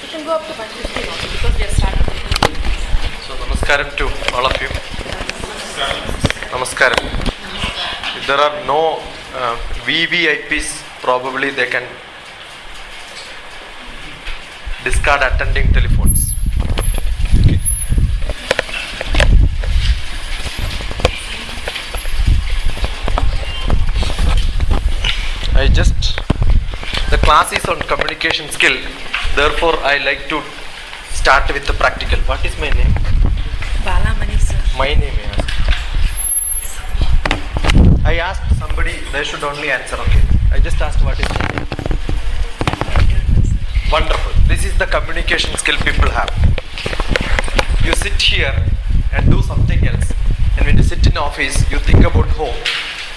You can go up to 150 also because we are starting. So, namaskaram to all of you. Namaskaram. If there are no VVIPs, probably they can discard attending telephones. Okay. The class is on communication skill, therefore I like to start with the practical. What is my name? Balamani sir. My name I asked somebody, they should only answer, okay. I just asked what is my name. Wonderful. This is the communication skill people have. You sit here and do something else. And when you sit in office, you think about home.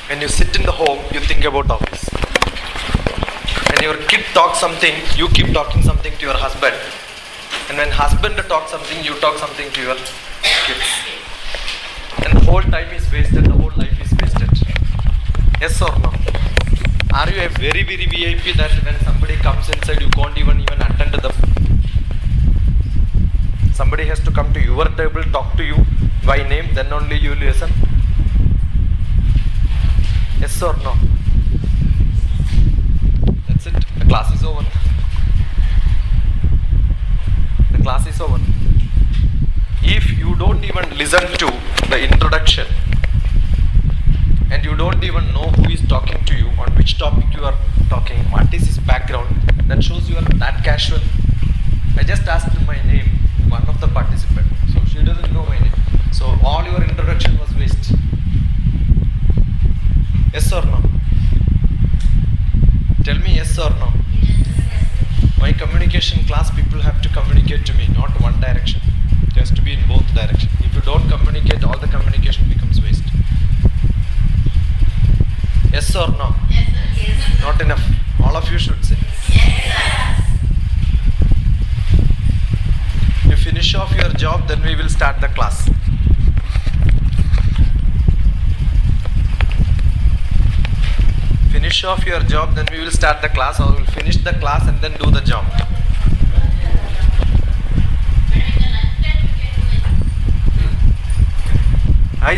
When you sit in the home, you think about office. When your kid talks something, you keep talking something to your husband. And when husband talks something, you talk something to your kids. And the whole time is wasted, the whole life is wasted. Yes or no? Are you a very, very VIP that when somebody comes inside, you can't even attend to them? Somebody has to come to your table, talk to you by name, then only you will listen. Yes or no? That's it. The class is over. The class is over. If you don't even listen to the introduction and you don't even know who is talking to you, on which topic you are talking, what is his background, that shows you are that casual. I just asked my name, one of the participants, so she doesn't know my name. So all your introduction was waste. Yes or no? Tell me yes or no. My communication class, people have to communicate to me, not one direction. It has to be in both directions. If you don't communicate, all the communication becomes waste. Yes or no? Yes, sir. Yes. Not enough. All of you should say. Yes, You finish off your job, then we will start the class. Finish off your job, then we will start the class, or we will finish the class and then do the job.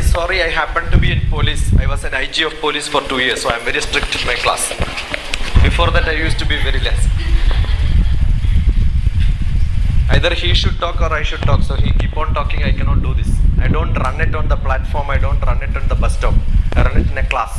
Sorry, I happened to be in police. I was an IG of police for 2 years, so I am very strict in my class. Before that, I used to be very less. Either he should talk or I should talk. So he keep on talking, I cannot do this. I don't run it on the platform, I don't run it on the bus stop. I run it in a class.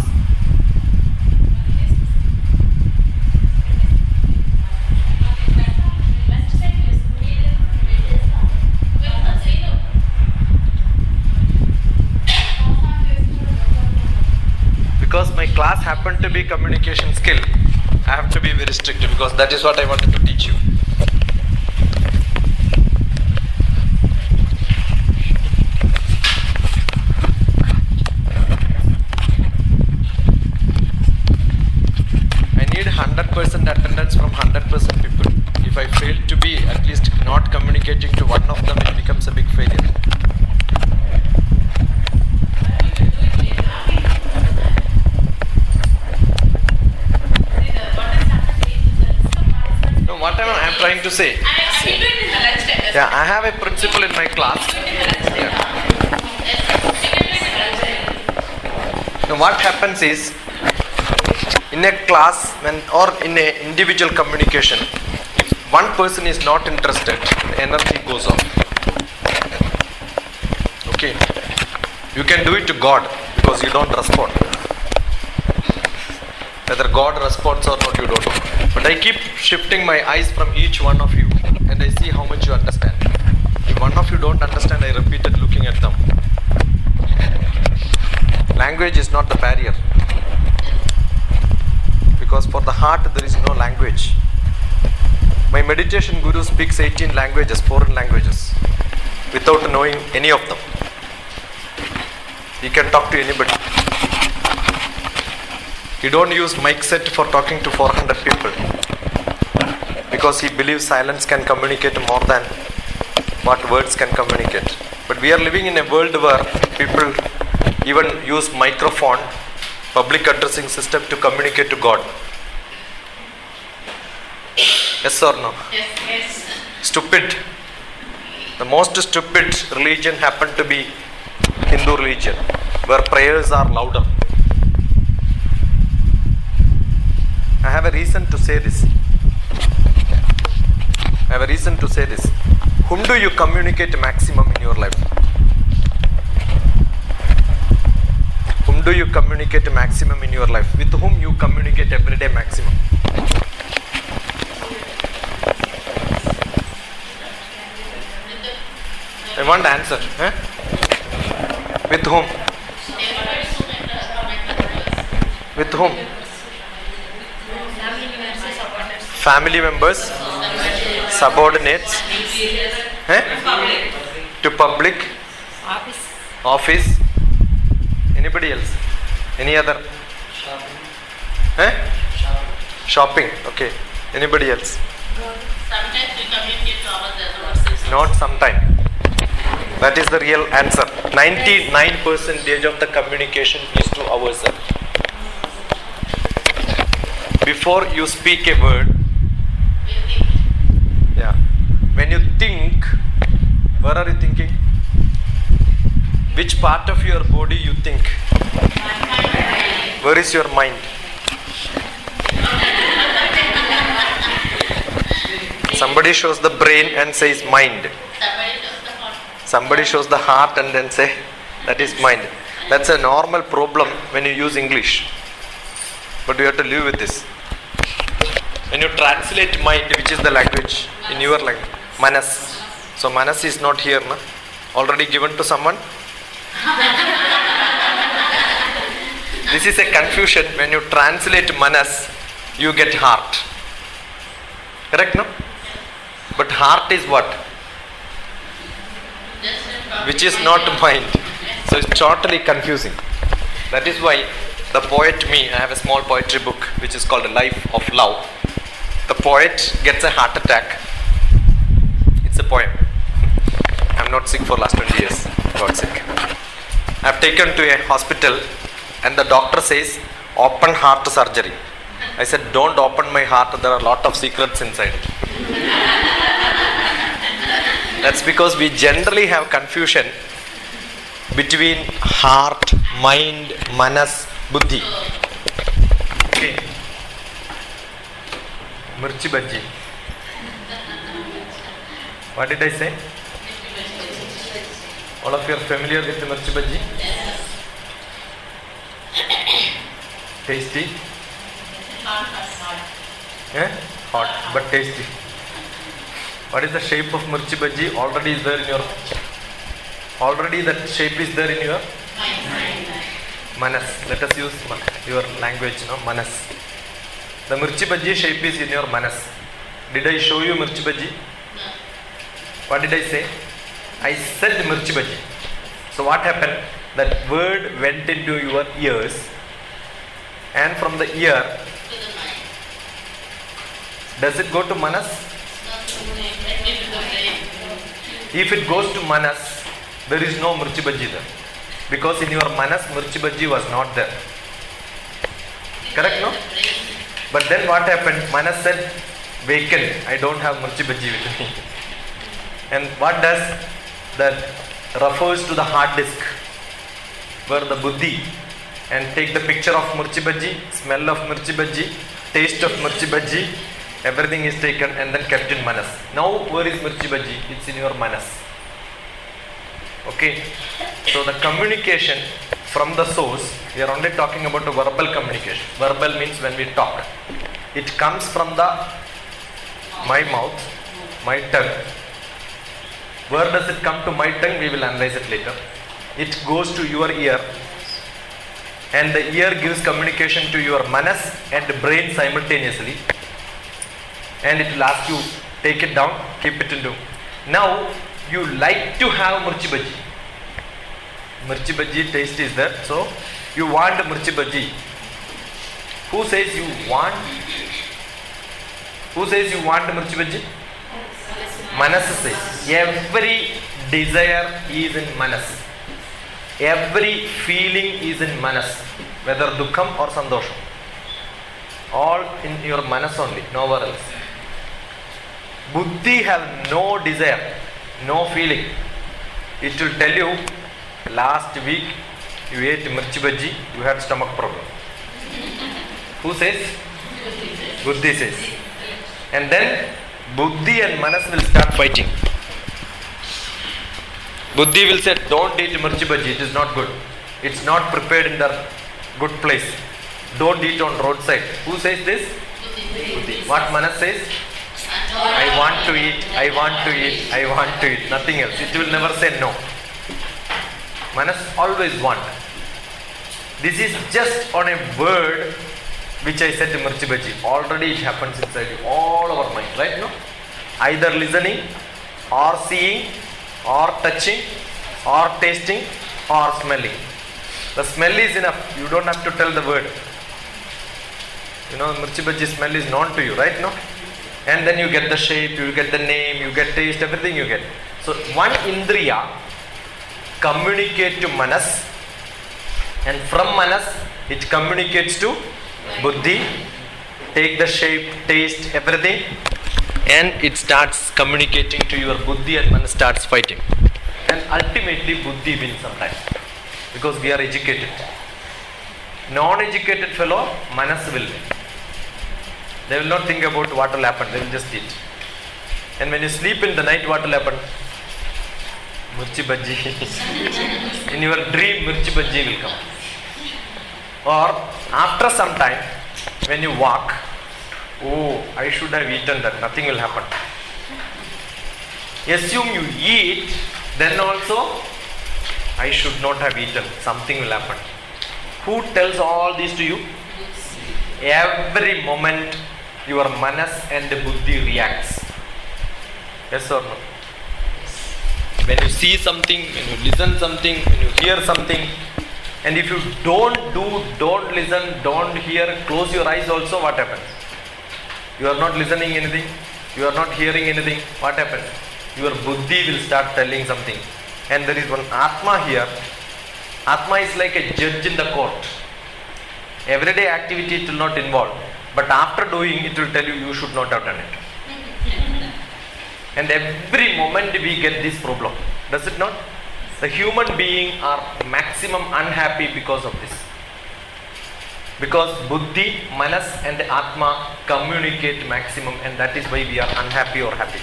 Because my class happened to be communication skill, I have to be very strict because that is what I wanted to teach you. I need 100% attendance from 100% people. If I fail to be at least not communicating to one of them, it becomes a big failure. Whatever I am trying to say. Yeah, I have a principle in my class. Yeah. Now what happens is, in a class or in a individual communication, if one person is not interested, the energy goes off. Okay. You can do it to God because you don't respond. Whether God responds or not, you don't know. But I keep shifting my eyes from each one of you and I see how much you understand. If one of you don't understand, I repeat it looking at them. Language is not the barrier. Because for the heart there is no language. My meditation guru speaks 18 languages, foreign languages, without knowing any of them. He can talk to anybody. He don't use mic set for talking to 400 people because he believes silence can communicate more than what words can communicate. But we are living in a world where people even use microphone, public addressing system to communicate to God. Yes or no? Yes. Stupid. The most stupid religion happened to be Hindu religion, where prayers are louder. I have a reason to say this. Whom do you communicate maximum in your life? Whom do you communicate maximum in your life? With whom you communicate every day maximum? I want the answer. With whom? With whom? Family members, subordinates, to public, office, anybody else? Any other? Shopping. Okay. Anybody else? Sometimes we communicate to ourselves. Not sometime. That is the real answer. 99% of the communication is to ourselves. Before you speak a word, when you think, where are you thinking? Which part of your body you think? Where is your mind? Somebody shows the brain and says mind. Somebody shows the heart and then say that is mind. That's a normal problem when you use English. But you have to live with this. When you translate mind, which is the language in your language, Manas. So Manas is not here, na? Already given to someone. This is a confusion. When you translate Manas, you get heart. Correct, no? But heart is what? Which is not mind. So it's totally confusing. That is why the poet me, I have a small poetry book which is called Life of Love. The poet gets a heart attack. It's a poem. I'm not sick for last 20 years. Got sick. I've taken to a hospital and the doctor says open heart surgery. I said don't open my heart, there are a lot of secrets inside. That's because we generally have confusion between heart, mind, manas, buddhi. Okay. Mirchi bhaji. What did I say? All of you are familiar with the mirchi bhaji? Tasty? Hot, but tasty. What is the shape of mirchi bhaji? Already is there in your... Already that shape is there in your... Manas. Let us use your language, no? Manas. The mirchi bhaji shape is in your manas. Did I show you mirchi bhaji? What did I say? I said mirchi bhaji. So what happened? That word went into your ears, and from the ear, does it go to manas? If it goes to manas, there is no mirchi bhaji there. Because in your manas, mirchi bhaji was not there. Correct, no? But then what happened? Manas said, vacant. I don't have mirchi bhaji with me. And what does? That refers to the hard disk, where the buddhi, and take the picture of mirchi bhaji, smell of mirchi bhaji, taste of mirchi bhaji, everything is taken and then kept in manas. Now where is mirchi bhaji? It's in your manas. Okay. So the communication from the source, we are only talking about a verbal communication. Verbal means when we talk. It comes from the my mouth, my tongue. Where does it come to my tongue? We will analyze it later. It goes to your ear, and the ear gives communication to your manas and brain simultaneously, and it will ask you, take it down, keep it into. Now you like to have mirchi bhaji. Mirchi bhaji taste is there, so you want mirchi bhaji. Who says you want? Who says you want mirchi bhaji? Manas says. Every desire is in manas. Every feeling is in manas, whether dukkham or sandosham. All in your manas only, nowhere else. Buddhi have no desire, no feeling. It will tell you, last week you ate mirchi bhaji, you had stomach problem. Who says? Buddhi says. And then Buddhi and Manas will start fighting. Buddhi will say, don't eat mirchi bhaji, it is not good. It's not prepared in the good place. Don't eat on roadside. Who says this? Buddhi. What Manas says? I want to eat, I want to eat, I want to eat. Nothing else. It will never say no. Manas always want. This is just on a word which I said to mirchi bhaji. Already it happens inside you, all our mind, right? No? Either listening, or seeing, or touching, or tasting, or smelling. The smell is enough. You don't have to tell the word. You know, mirchi bhaji smell is known to you, right? No? And then you get the shape, you get the name, you get taste, everything you get. So one indriya communicates to Manas, and from Manas it communicates to Buddhi, take the shape, taste, everything, and it starts communicating to your Buddhi, and Manas starts fighting. And ultimately Buddhi wins sometimes, because we are educated. Non-educated fellow, Manas will win. They will not think about what will happen, they will just eat. And when you sleep in the night, what will happen? Mirchi bhaji. In your dream, mirchi bhaji will come. Or after some time, when you walk, oh, I should have eaten that, nothing will happen. Assume you eat, then also, I should not have eaten, something will happen. Who tells all these to you? Every moment your Manas and Buddhi reacts. Yes or no? When you see something, when you listen something, when you hear something, and if you don't listen, don't hear, close your eyes also, what happens? You are not listening anything, you are not hearing anything, what happens? Your Buddhi will start telling something. And there is one Atma here. Atma is like a judge in the court. Everyday activity it will not involve, but after doing it will tell you, you should not have done it. And every moment we get this problem, does it not? The human being are maximum unhappy because of this. Because Buddhi, Manas and Atma communicate maximum, and that is why we are unhappy or happy.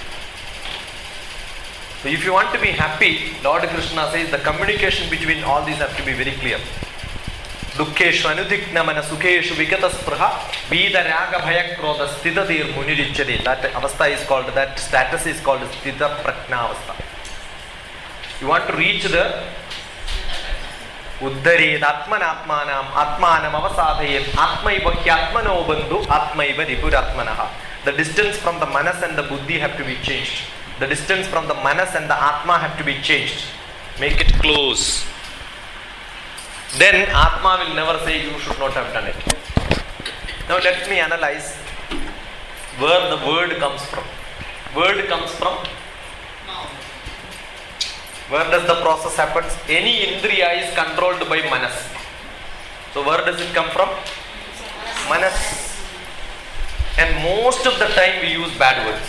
So if you want to be happy, Lord Krishna says the communication between all these have to be very clear. Dukkeshu anudiknamana sukheshu vikataspruha vida raga bhaya krodha stitadir munirichade. That avastha is called, that status is called stita prajna avastha. You want to reach the Uddared atmanatmanam atmanam avasadhayet atmaiva hyatmano bandhu atmaiva ripuratmanaha. The distance from the Manas and the Buddhi have to be changed. The distance from the Manas and the Atma have to be changed. Make it close. Then Atma will never say you should not have done it. Now let me analyze where the word comes from. Word comes from? Where does the process happen? Any indriya is controlled by Manas. So where does it come from? Manas. And most of the time we use bad words.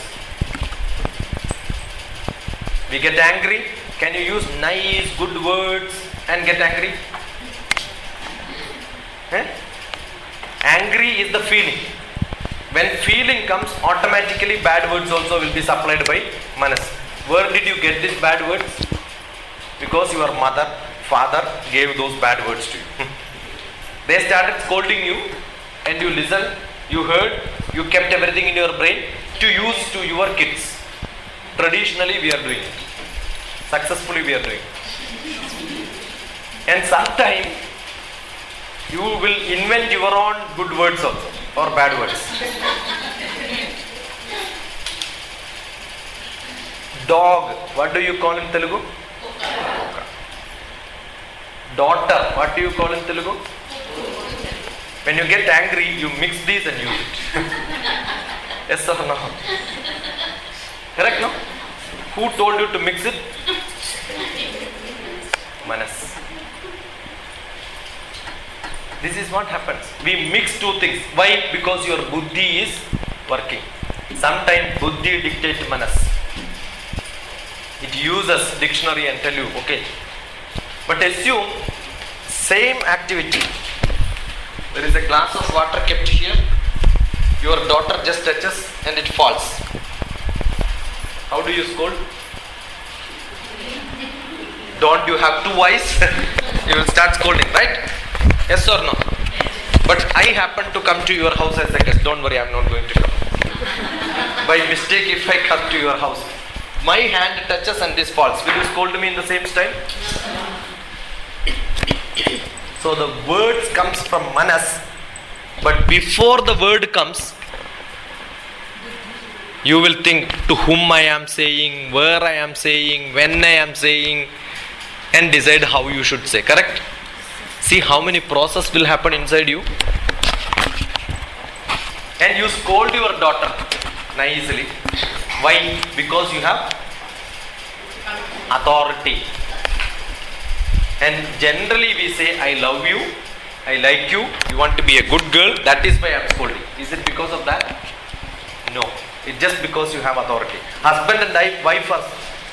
We get angry. Can you use nice, good words and get angry? Angry is the feeling. When feeling comes, automatically bad words also will be supplied by Manas. Where did you get these bad words? Because your mother, father gave those bad words to you. They started scolding you, and you listened, you heard, you kept everything in your brain to use to your kids. Traditionally we are doing it. Successfully we are doing it. And sometime you will invent your own good words also, or bad words. Dog, what do you call in Telugu? Daughter, what do you call in Telugu? When you get angry, you mix these and use it. Yes or no? Correct, no? Who told you to mix it? Manas. This is what happens. We mix two things. Why? Because your buddhi is working. Sometimes buddhi dictates manas. It uses dictionary and tell you, okay. But assume same activity. There is a glass of water kept here. Your daughter just touches and it falls. How do you scold? Don't you have two eyes? You will start scolding, right? Yes or no? But I happen to come to your house as a guest. Don't worry, I am not going to come. By mistake, if I come to your house, my hand touches and this falls. Will you scold me in the same style? So the words comes from manas, but before the word comes, you will think to whom I am saying, where I am saying, when I am saying, and decide how you should say. Correct? See how many process will happen inside you. And you scold your daughter nicely. Why? Because you have authority. And generally we say, I love you, I like you, you want to be a good girl, that is why I am scolding. Is it because of that? No. It's just because you have authority. Husband and wife are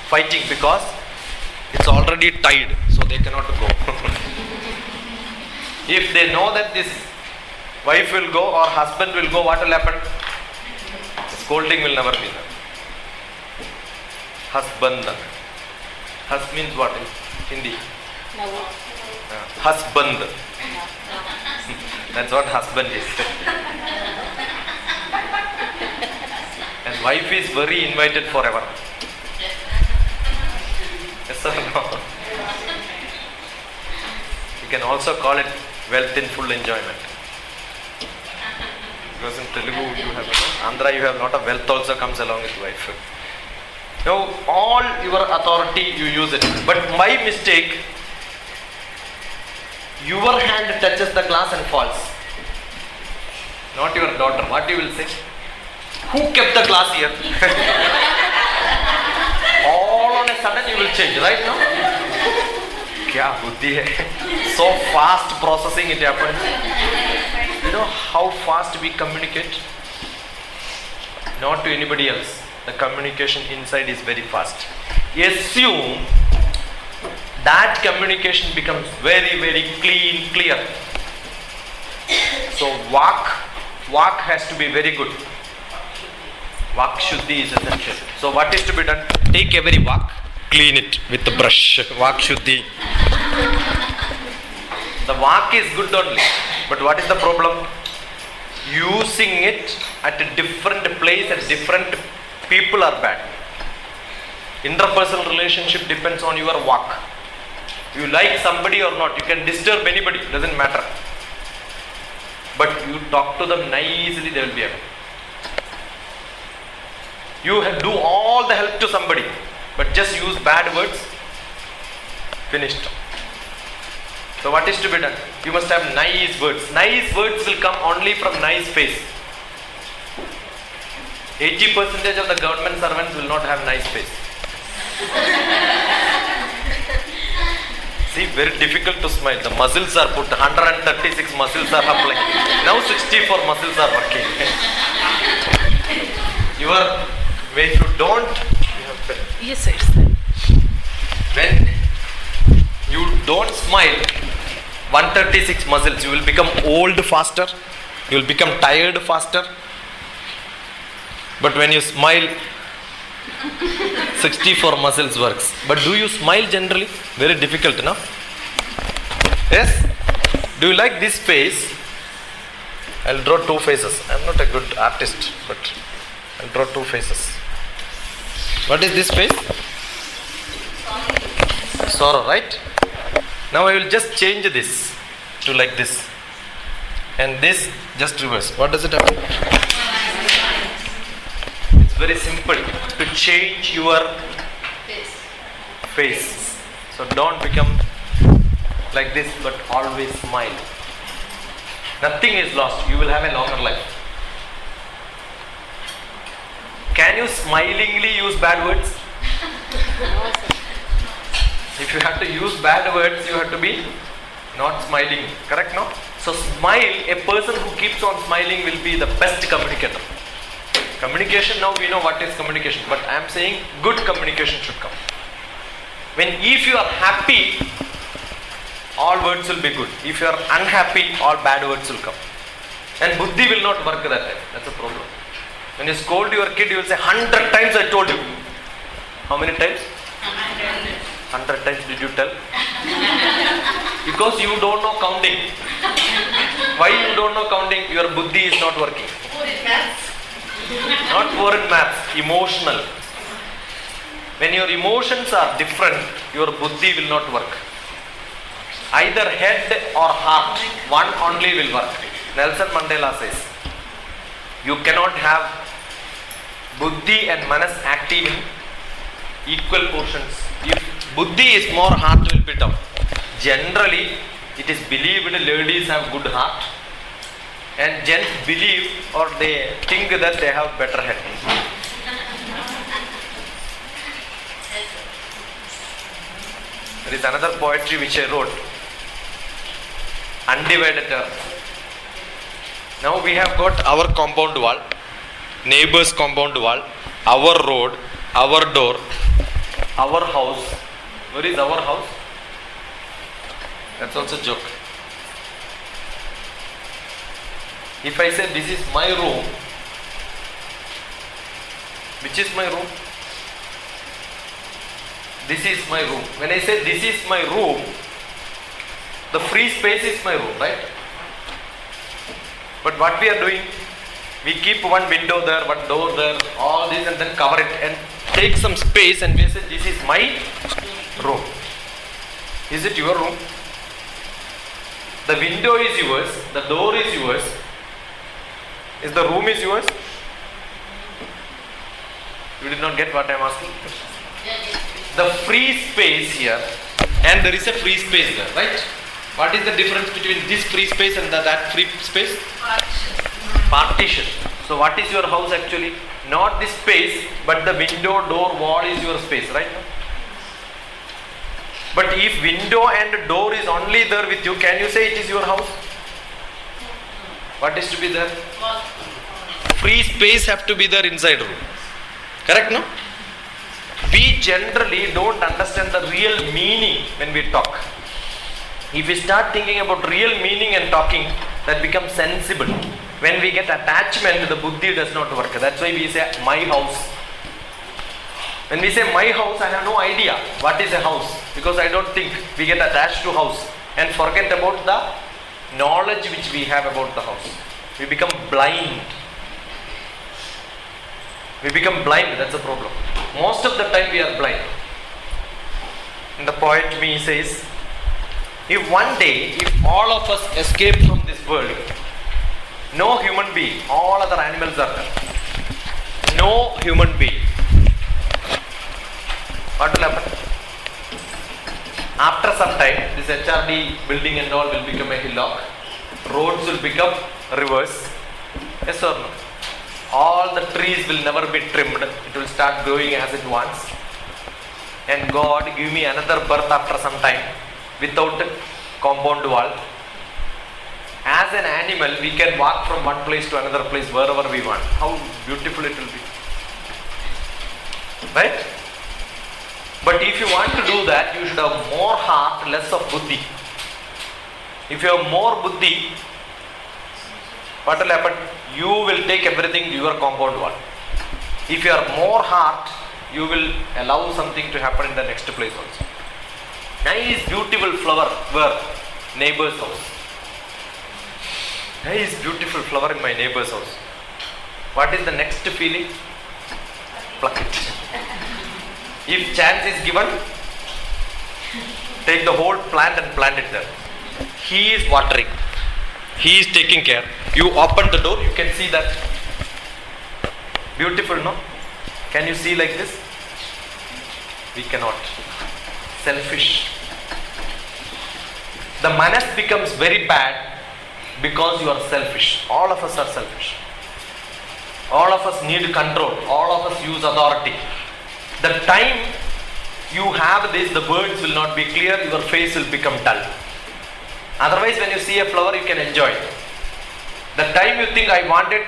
fighting because it's already tied, so they cannot go. If they know that this wife will go or husband will go, what will happen? Scolding will never be there. Husband. Hus means what in Hindi? Husband. That's what husband is. And wife is very invited forever. Yes or no? You can also call it wealth in full enjoyment. Because in Telugu you have Andhra, you have a lot of wealth also comes along with wife. Now all your authority you use it. But by mistake, your hand touches the glass and falls. Not your daughter. What you will say? Who kept the glass here? All on a sudden you will change, right now? Kya buddhi hai? So fast processing it happens. You know how fast we communicate? Not to anybody else. The communication inside is very fast. Assume that communication becomes very, very clean, clear. So walk has to be very good. Vak Shuddhi is essential. So what is to be done? Take every vak, clean it with the brush. Vak Shuddhi. The vak is good only. But what is the problem? Using it at a different place and different people are bad. Interpersonal relationship depends on your vak. You like somebody or not, you can disturb anybody, doesn't matter. But you talk to them nicely, they will be happy. You do all the help to somebody, but just use bad words, finished. So what is to be done? You must have nice words. Nice words will come only from nice face. 80% of the government servants will not have nice face. See, very difficult to smile. The muscles are put, 136 muscles are applying. Now 64 muscles are working. When you don't, you have pen. Yes, sir. When you don't smile, 136 muscles, you will become old faster, you will become tired faster. But when you smile, 64 muscles works. But do you smile generally? Very difficult, no? Yes? Do you like this face? I'll draw two faces. I'm not a good artist, but I'll draw two faces. What is this face? Sorrow, right? Now I will just change this to like this. And this just reverse. What does it happen? It's very simple to change your face. So don't become like this, but always smile. Nothing is lost. You will have a longer life. Can you smilingly use bad words? If you have to use bad words, you have to be not smiling. Correct, no? So smile, a person who keeps on smiling will be the best communicator. Communication, now we know what is communication, but I am saying good communication should come. If you are happy, all words will be good. If you are unhappy, all bad words will come. And buddhi will not work that time. That's a problem. When you scold your kid, you will say 100 times I told you. How many times? 100 times did you tell? Because you don't know counting. Why you don't know counting? Your buddhi is not working. Not poor in maths, emotional. When your emotions are different, your buddhi will not work. Either head or heart, one only will work. Nelson Mandela says, you cannot have buddhi and manas active in equal portions. If buddhi is more, heart will be down. Generally, it is believed ladies have good heart and gents believe or they think that they have better head. There is another poetry which I wrote, Undivided Earth. Now we have got our compound wall, neighbor's compound wall, our road, our door, our house. Where is our house? That's also a joke. If I say this is my room, which is my room? This is my room. When I say this is my room, the free space is my room, right? But what we are doing, we keep one window there, one door there, all this, and then cover it and take some space and we say this is my room. Is it your room? The window is yours, the door is yours. Is the room is yours? You did not get what I am asking? The free space here, and there is a free space there, right? What is the difference between this free space and that free space? Partition. So what is your house actually? Not this space, but the window, door, wall is your space, right? But if window and door is only there with you, can you say it is your house? What is to be there? Free space have to be there inside room. Correct, no? We generally don't understand the real meaning when we talk. If we start thinking about real meaning and talking, that becomes sensible. When we get attachment, the buddhi does not work. That's why we say my house. When we say my house, I have no idea what is a house, because I don't think. We get attached to house and forget about the knowledge which we have about the house. We become blind. We become blind, that's a problem. Most of the time we are blind. And the poet me says, if one day, if all of us escape from this world, no human being, all other animals are there. No human being. What will happen? After some time, this HRD building and all will become a hillock. Roads will become rivers. Yes or no? All the trees will never be trimmed. It will start growing as it wants. And God give me another birth after some time without compound wall. As an animal, we can walk from one place to another place wherever we want. How beautiful it will be. Right? But if you want to do that, you should have more heart, less of buddhi. If you have more buddhi, what will happen? You will take everything to your compound wall. If you are more heart, you will allow something to happen in the next place also. Nice beautiful flower where? Neighbor's house. Nice beautiful flower in my neighbor's house. What is the next feeling? Pluck it. If chance is given, take the whole plant and plant it there. He is watering. He is taking care. You open the door, you can see that. Beautiful, no? Can you see like this? We cannot. Selfish. The manas becomes very bad because you are selfish. All of us are selfish. All of us need control. All of us use authority. The time you have this, the words will not be clear, your face will become dull. Otherwise, when you see a flower, you can enjoy it. The time you think I want it,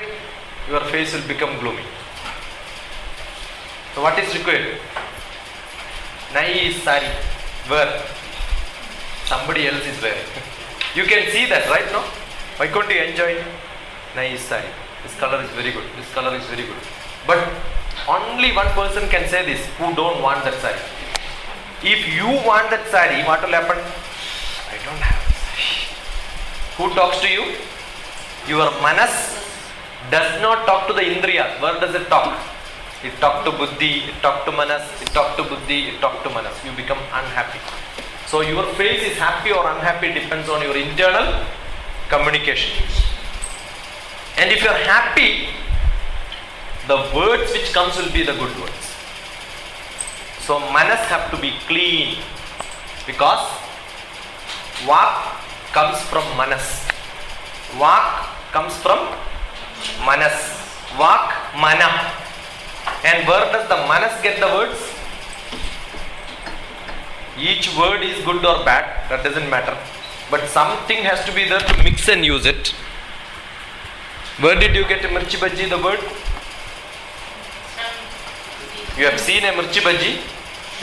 your face will become gloomy. So what is required? Nice sari. Where? Somebody else is wearing. You can see that, right? No? Why can't you enjoy? Nice sari. This color is very good. This color is very good. But only one person can say this who don't want that sari. If you want that sari, what will happen? I don't have a sari. Who talks to you? Your manas does not talk to the indriyas. Where does it talk? It talk to buddhi, it talk to manas, it talk to buddhi, it talk to manas. You become unhappy. So your face is happy or unhappy depends on your internal communication. And if you are happy, the words which comes will be the good words. So manas have to be clean because vak comes from manas. Vak comes from manas. Vak, mana. And where does the manas get the words? Each word is good or bad, that doesn't matter. But something has to be there to mix and use it. Where did you get mirchi bhaji, the word? You have seen a mirchi bhaji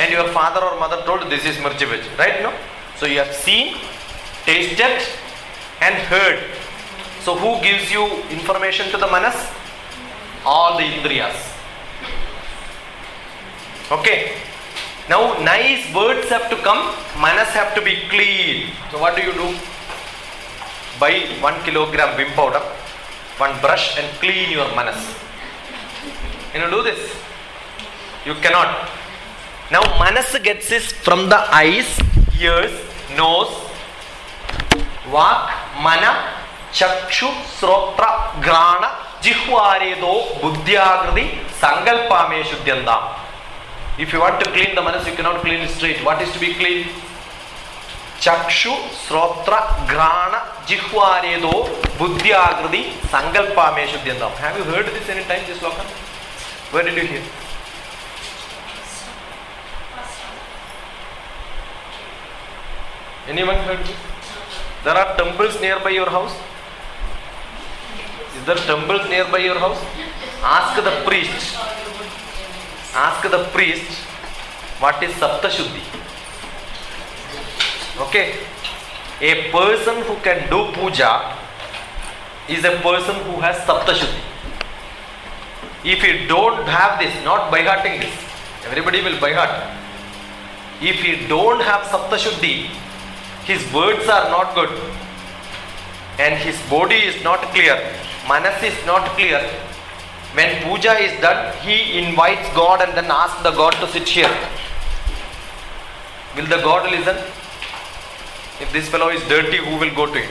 and your father or mother told this is mirchi bhaji, right? No? So you have seen, tasted and heard. So who gives you information to the manas? All the indriyas. Okay. Now nice words have to come, manas have to be clean. So what do? Buy 1 kilogram Vim powder, one brush and clean your manas. Can you do this? You cannot. Now manas gets this from the eyes, ears, nose, vak, mana, chakshu, srotra, grana, jihwaredo, buddhyagradi, sankalpame shuddhyandam. If you want to clean the manas, you cannot clean it straight. What is to be clean? Chakshu, srotra, grana, jihwaredo, buddhyagradi, sankalpame shuddhyandam. Have you heard this any time, this sloka? Where did you hear? Anyone heard this? There are temples nearby your house? Is there temples nearby your house? Ask the priest. Ask the priest what is Sapta Shuddhi. Okay. A person who can do puja is a person who has Sapta Shuddhi. If you don't have this, not by hearting this, everybody will by heart. If you don't have Sapta Shuddhi, his words are not good and his body is not clear, manas is not clear. When puja is done, he invites God and then asks the God to sit here. Will the God listen? If this fellow is dirty, who will go to him?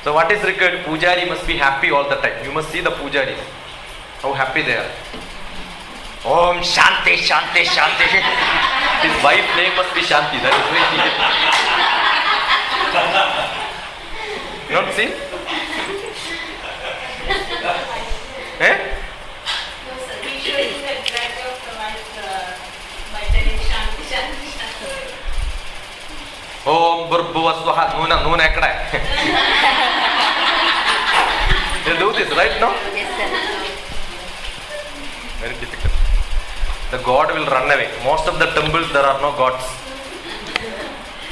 So what is required? Pujari must be happy all the time. You must see the pujaris, how happy they are. Om Shanti, Shanti, Shanti. His wife's name must be Shanti. That is why he... You don't see? Eh? Om Burbhuvaswaha Noon Ekada. They do this, right? No? Yes, sir. Very difficult. The God will run away. Most of the temples there are no gods.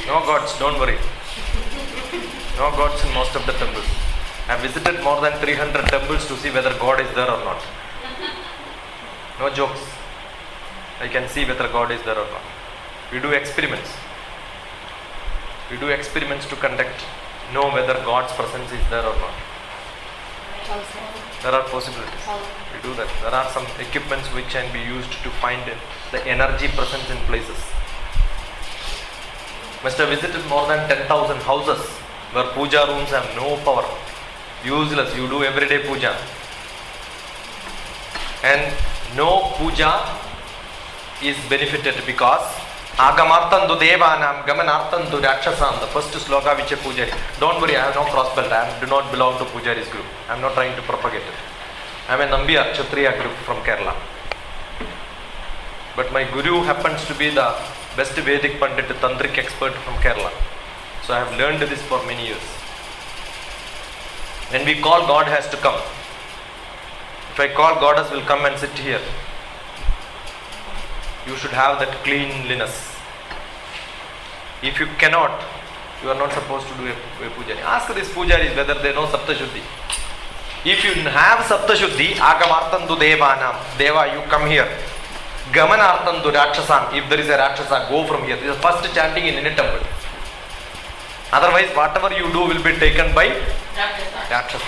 No gods, don't worry. No gods in most of the temples. I have visited more than 300 temples to see whether God is there or not. No jokes. I can see whether God is there or not. We do experiments. We do experiments to know whether God's presence is there or not. How, sir? There are possibilities. How? We do that. There are some equipments which can be used to find the energy present in places. Must have visited more than 10,000 houses where puja rooms have no power. Useless. You do everyday puja. And no puja is benefited because Agamartandu Devanam Gamanartandu Rakshasam, the first sloka which a pujari. Don't worry, I have no cross belt. I do not belong to Pujari's group. I am not trying to propagate it. I am a Nambiya Kshatriya group from Kerala. But my guru happens to be the best Vedic Pandit, Tantric expert from Kerala. So I have learned this for many years. When we call, God has to come. If I call, Goddess will come and sit here. you should have that cleanliness. If you cannot, you are not supposed to do a puja. Ask these pujaris whether they know Saptashuddhi. If you have Saptashuddhi, Agamartandu Devanam, Deva, you come here. Gamanartandu Rakshasam, if there is a Rakshasa, go from here. This is first chanting in any temple. Otherwise, whatever you do will be taken by Rakshasa.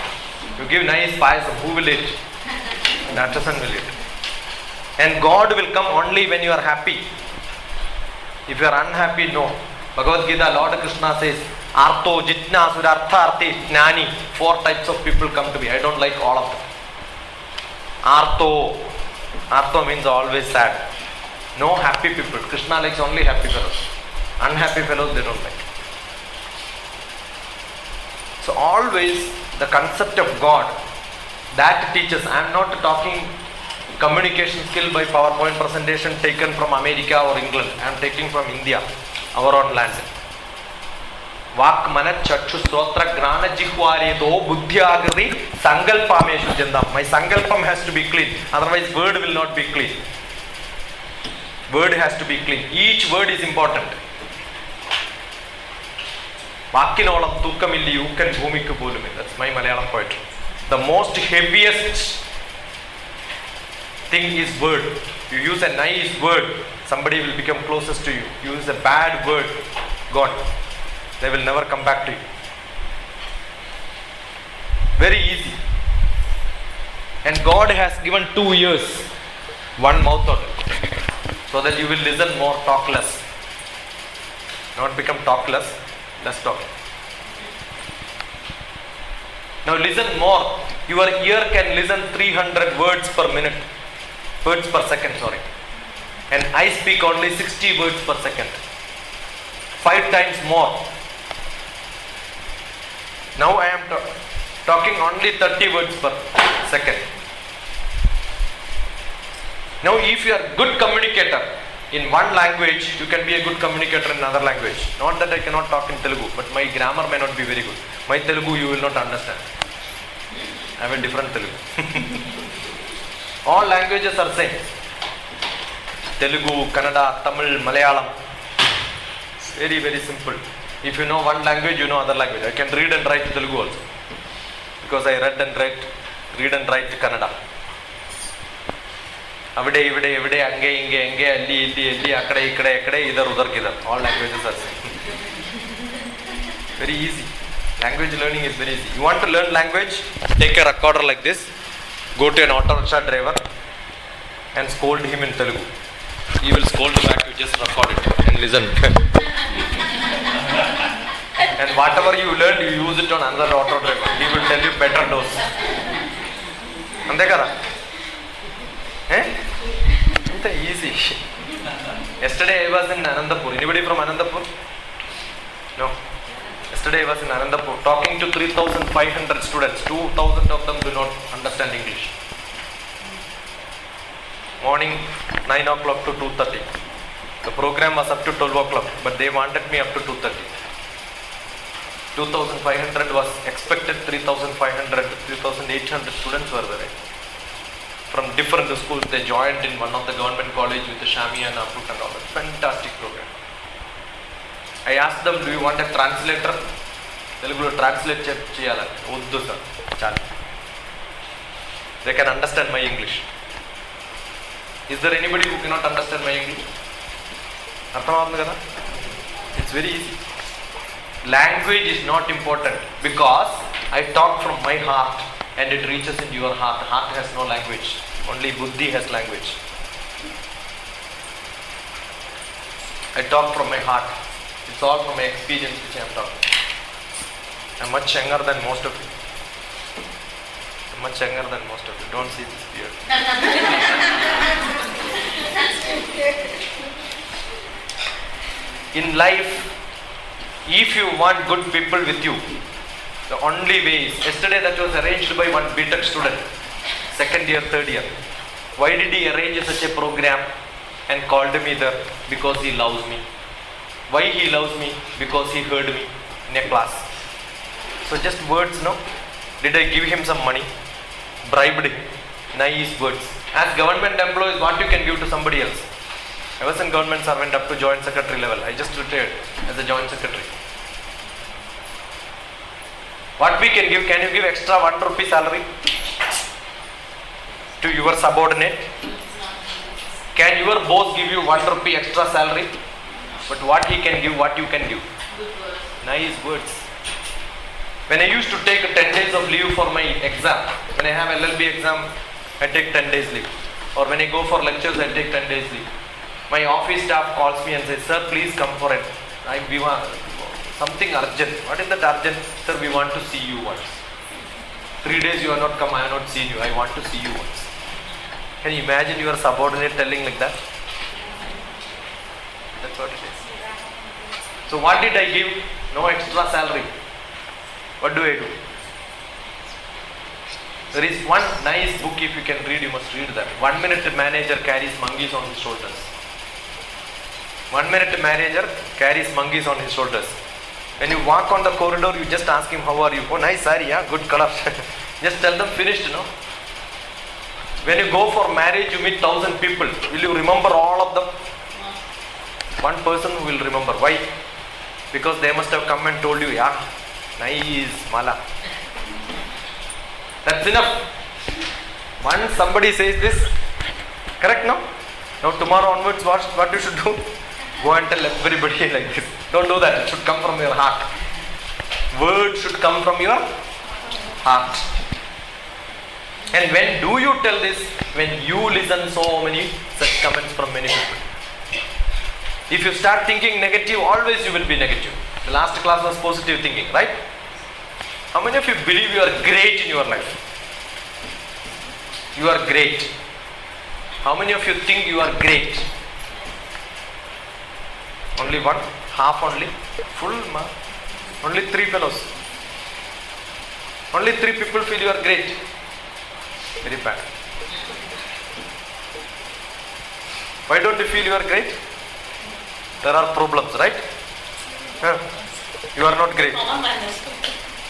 You give nice payasam, who will eat? Rakshasan will eat. And God will come only when you are happy. If you are unhappy, no. Bhagavad Gita, Lord Krishna says, Artho, Jitna, Surartharthi, Jnani. 4 types of people come to me. I don't like all of them. Artho means always sad. No happy people. Krishna likes only happy fellows. Unhappy fellows they don't like. So always the concept of God, that teaches. I am not talking communication skill by PowerPoint presentation taken from America or England. I am taking from India, our own land. Vak mana chakshu strotra grana jihwaredo buddhyagriti sankalpameshu jandam. My sankalpam has to be clean. Otherwise word will not be clean. Word has to be clean. Each word is important. Vakinolam tookamilli ukkan bhumikku polume. That's my Malayalam poetry. The most heaviest thing is word. You use a nice word, somebody will become closest to you. You use a bad word, God, they will never come back to you. Very easy. And God has given 2 ears, 1 mouth only, so that you will listen more, talk less. Not become talkless, less talk. Now listen more. Your ear can listen 300 words per minute. Words per second, sorry. And I speak only 60 words per second. 5 times more. Now I am talking only 30 words per second. Now if you are a good communicator in one language, you can be a good communicator in another language. Not that I cannot talk in Telugu, but my grammar may not be very good. My Telugu you will not understand. I have a different Telugu. All languages are same. Telugu, Kannada, Tamil, Malayalam. Very, very simple. If you know one language, you know other language. I can read and write Telugu also. Because I read and write Kannada. Avide, ivide, evide, ange, inge, enge, alli, akade, ikkade, ekkade, idhar, udhar, kidhar. All languages are same. Very easy. Language learning is very easy. You want to learn language? Take a recorder like this. Go to an auto rickshaw driver and scold him in Telugu. He will scold you back, you just record it and listen. And whatever you learned, you use it on another auto driver. He will tell you better dose. Ante kada? Ante easy. Yesterday I was in Anandapur. Anybody from Anandapur? No. Yesterday I was in Anandapur talking to 3,500 students. 2,000 of them do not understand English. Morning 9 o'clock to 2:30. The program was up to 12 o'clock, but they wanted me up to 2:30. 2,500 was expected, 3,500, 3,800 students were there. From different schools, they joined in one of the government college with the Shamiana food and all that. Fantastic program. I asked them, do you want a translator? Telugu translate cheyala. Uddu sir. Chalu. They can understand my English. Is there anybody who cannot understand my English? Arthamavundu kada? It's very easy. Language is not important because I talk from my heart and it reaches in your heart. Heart has no language. Only buddhi has language. I talk from my heart. It's all from my experience which I am talking. I am much younger than most of you. Much younger than most of you. Don't see this beard. In life, if you want good people with you, the only way is, yesterday that was arranged by one BTech student, 2nd year, 3rd year. Why did he arrange such a program and called me there? Because he loves me. Why he loves me? Because he heard me in a class. So just words, no? Did I give him some money? Bribed him? Nice words. As government employees, what you can give to somebody else? I was in government servant up to joint secretary level. I just retired as a joint secretary. What we can you give extra 1 rupee salary to your subordinate? Can your boss give you 1 rupee extra salary? But what he can give, what you can give? Good words. Nice words. When I used to take 10 days of leave for my exam, when I have LLB exam, I take 10 days leave. Or when I go for lectures, I take 10 days leave. My office staff calls me and says, sir, please come for it. We want something urgent. What is that urgent? Sir, we want to see you once. 3 days you are not come, I have not seen you. I want to see you once. Can you imagine your subordinate telling like that? That's what it is. So what did I give? No extra salary. What do I do? There is one nice book, if you can read, you must read that. 1 minute manager carries monkeys on his shoulders. 1 minute manager carries monkeys on his shoulders. When you walk on the corridor, you just ask him, how are you? Oh, nice saree, yeah, good color. Just tell them finished, no? When you go for marriage, you meet 1,000 people. Will you remember all of them? One person will remember. Why? Because they must have come and told you, yeah, nice mala. That's enough. Once somebody says this, correct, no? Now tomorrow onwards, what you should do? Go and tell everybody like this. Don't do that. It should come from your heart. Words should come from your heart. And when do you tell this? When you listen so many such comments from many people. If you start thinking negative, always you will be negative. The last class was positive thinking, right? How many of you believe you are great in your life? You are great. How many of you think you are great? Only one? Half only? Full ma? Only 3 fellows. Only 3 people feel you are great. Very bad. Why don't you feel you are great? There are problems, right? You are not great.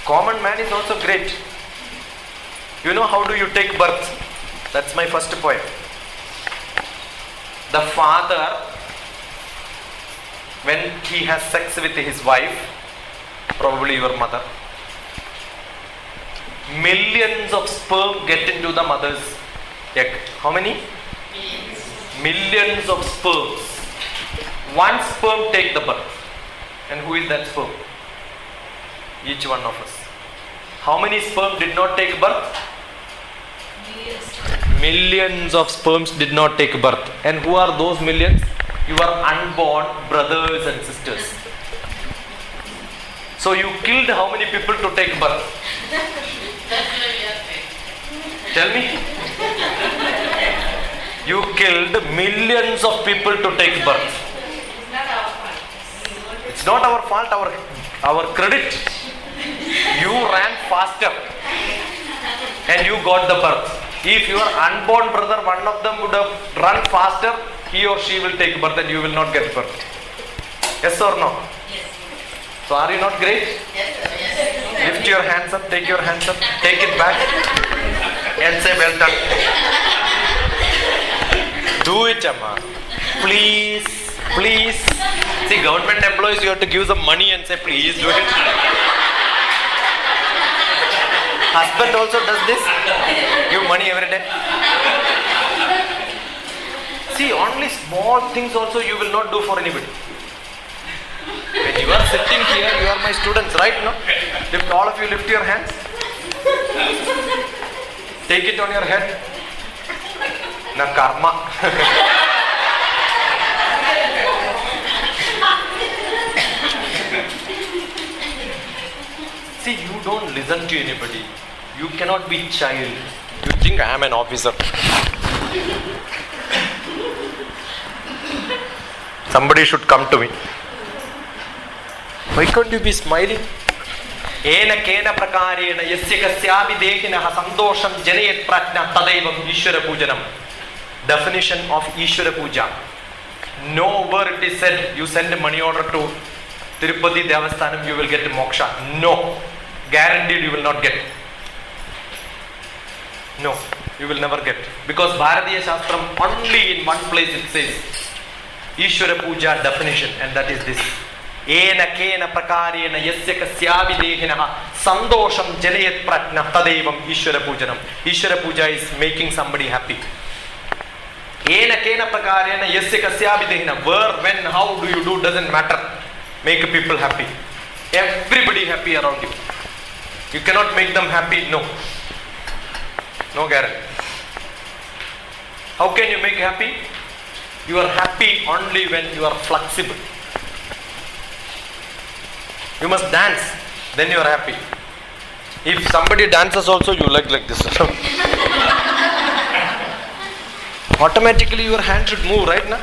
Common man is also great. You know how do you take birth? That's my first point. The father, when he has sex with his wife, probably your mother, millions of sperm get into the mother's egg. How many? Millions of sperms. One sperm take the birth. And who is that sperm? Each one of us. How many sperm did not take birth? Millions of sperms did not take birth. And who are those millions? Your unborn brothers and sisters. So you killed how many people to take birth? Tell me. You killed millions of people to take birth. It's not our fault, our credit. You ran faster and you got the birth. If your unborn brother, one of them would have run faster, he or she will take birth and you will not get birth. Yes or no? Yes. So are you not great? Yes, sir. Yes. Lift your hands up, take your hands up, take it back and say well done. Do it, Amma. Please, please. See, government employees, you have to give some money and say please do it. Husband also does this. Give money every day. See, only small things also you will not do for anybody. When you are sitting here, you are my students, right? No? Lift, all of you lift your hands. Take it on your head. Na karma. See, you don't listen to anybody. You cannot be child. You think I am an officer. Somebody should come to me. Why can't you be smiling? Ena kena prakarena yasya kasyapi dekinaha santosham janayat prajna tadaivam Ishvara pujanam. Definition of Ishvara puja. Nowhere it is said you send money order to Tirupati Devasthanam, you will get moksha. No. Guaranteed you will not get. No, you will never get. Because Bharatiya Shastram only in one place it says, Ishvara Puja definition, and that is this. Ena kena prakarena yasya kasyavi dehinaha sandosham janayat pratna tadevam Ishvara Pujanam. Ishvara Puja is making somebody happy. Ena kena prakarena yasya kasyavi dehina. Where, when, how do you do doesn't matter. Make people happy. Everybody happy around you. You cannot make them happy, no. No guarantee. How can you make happy? You are happy only when you are flexible. You must dance, then you are happy. If somebody dances also, you like this. Automatically your hand should move, right now?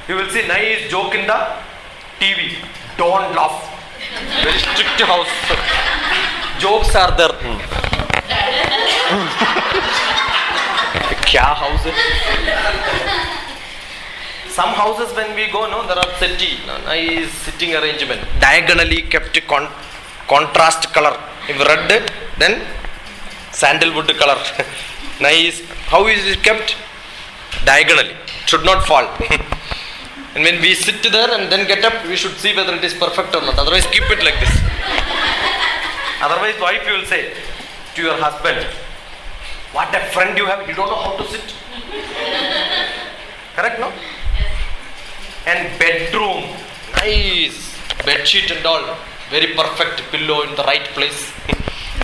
You will see nice joke in the TV. Don't laugh. Very strict house. Jokes are there. Kya house hai? Some houses when we go, no, there are settee, nice sitting arrangement, diagonally kept contrast color. If red, then sandalwood color. Nice. How is it kept? Diagonally. Should not fall. And when we sit there and then get up, we should see whether it is perfect or not. Otherwise, keep it like this. Otherwise, wife will say to your husband, what a friend you have, you don't know how to sit. Correct, no? And bedroom, nice bed sheet and all, very perfect pillow in the right place.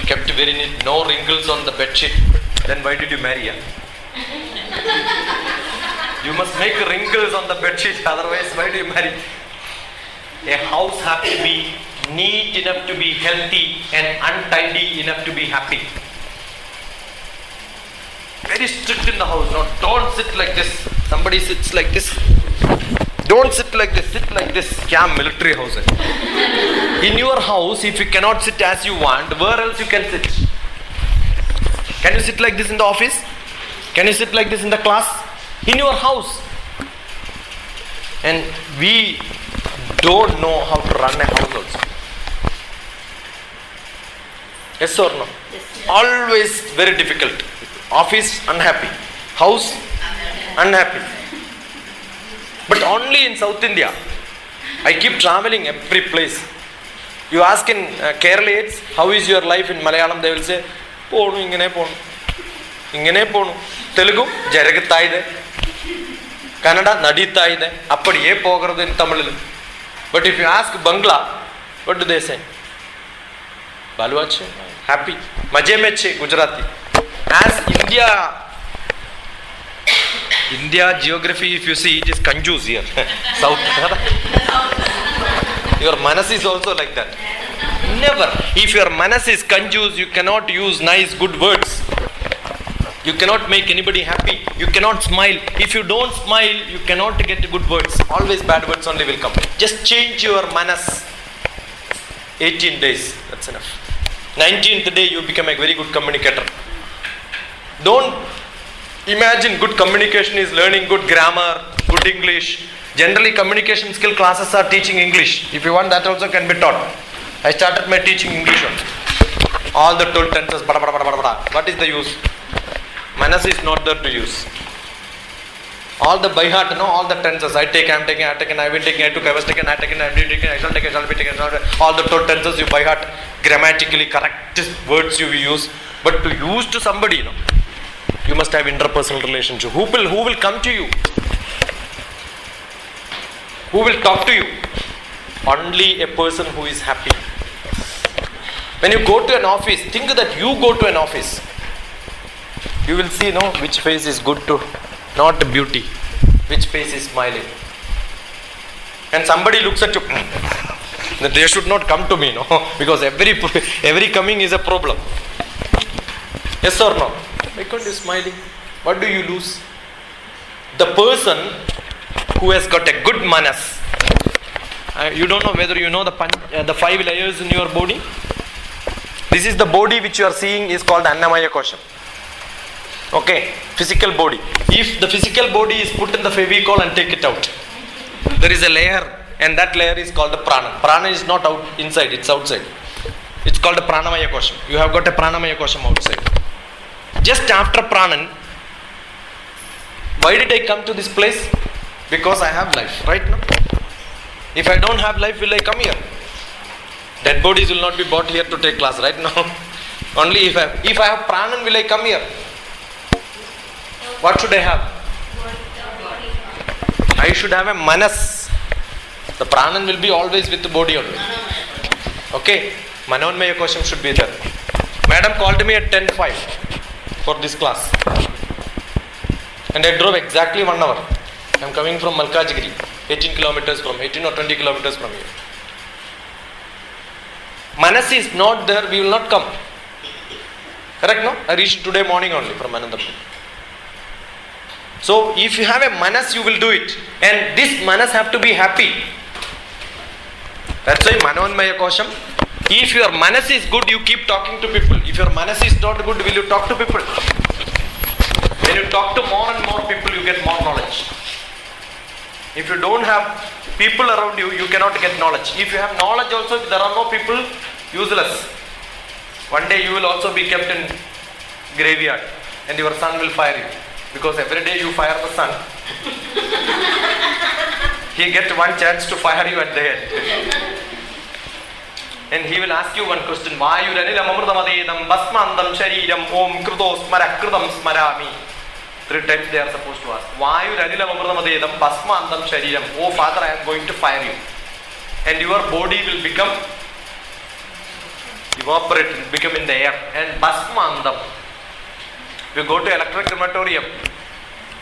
Kept very neat, no wrinkles on the bed sheet. Then why did you marry? Yeah? You must make wrinkles on the bed sheet, otherwise why do you marry? A house has to be neat enough to be healthy and untidy enough to be happy. Very strict in the house. No, don't sit like this. Somebody sits like this. Don't sit like this. Sit like this. Kya military house hai? In your house, if you cannot sit as you want, where else you can sit? Can you sit like this in the office? Can you sit like this in the class? In your house. And we don't know how to run a house also. Yes or no? Yes. Always very difficult. Office unhappy. House unhappy. But only in South India. I keep traveling every place. You ask in Keralites, how is your life in Malayalam? They will say, Ponu, ingane ponu. Ingane ponu. Telugu, jaragattaide. Kannada, naditaide. Appadiye pogaradu in Tamil. But if you ask Bangla, what do they say? Baluache, happy. Maje meche, Gujarati. As India geography, if you see, it is Kanjus here. South. Your manas is also like that. Never. If your manas is Kanjus, you cannot use nice, good words. You cannot make anybody happy. You cannot smile. If you don't smile, you cannot get good words. Always bad words only will come. Just change your manas. 18 days. That's enough. 19th day, you become a very good communicator. Don't imagine good communication is learning good grammar, good English. Generally, communication skill classes are teaching English. If you want, that also can be taught. I started my teaching English on. All the 12 tenses. What is the use? Manas is not there to use. All the by heart, all the tenses. I take, I am taking, I taken, I will taking, I took, I was taken, I taken, I am taken, I shall take, I shall be taken. All the 12 tenses you by heart, grammatically correct words you use. But to use to somebody, you must have interpersonal relationship. Who will come to you? Who will talk to you? Only a person who is happy. When you go to an office, think that you go to an office. You will see, which face is good to, not beauty. Which face is smiling. And somebody looks at you, they should not come to me, because every coming is a problem. Yes or no? Why can't you smiling? What do you lose? The person who has got a good manas. You don't know whether you know the 5 layers in your body. This is the body which you are seeing is called Annamaya Kosham. Okay, physical body. If the physical body is put in the Fevicol and take it out, there is a layer, and that layer is called the Prana. Prana is not out inside, it's outside. It's called the Pranamaya Kosham. You have got a Pranamaya Kosham outside. Just after Pranan, why did I come to this place? Because I have life, right? No? If I don't have life, will I come here? Dead bodies will not be brought here to take class, right? No. Only if I have pranan, will I come here? What should I have? I should have a manas. The pranan will be always with the body only. Okay? Manonmaya Kosham should be there. Madam called me at 10:05 for this class. And I drove exactly 1 hour. I am coming from Malkajgiri, 18 or 20 kilometers from here. Manas is not there, we will not come. Correct, no? I reached today morning only from Anandapur. So, if you have a manas, you will do it. And this manas have to be happy. That's why Manonmaya Kosham. If your manas is good, you keep talking to people. If your manas is not good, will you talk to people? When you talk to more and more people, you get more knowledge. If you don't have people around you, you cannot get knowledge. If you have knowledge also, if there are no people, useless. One day you will also be kept in graveyard and your son will fire you. Because every day you fire the son, he gets one chance to fire you at the end. And he will ask you one question. Vayuranilam amrudamadedam basmandam shariram om krudo smara krudam smarami. 3 times they are supposed to ask. Vayuranilam amrudamadedam basmandam shariram. Oh Father, I am going to fire you. And your body will become evaporated, become in the air. And basmandam. If you go to electric crematorium,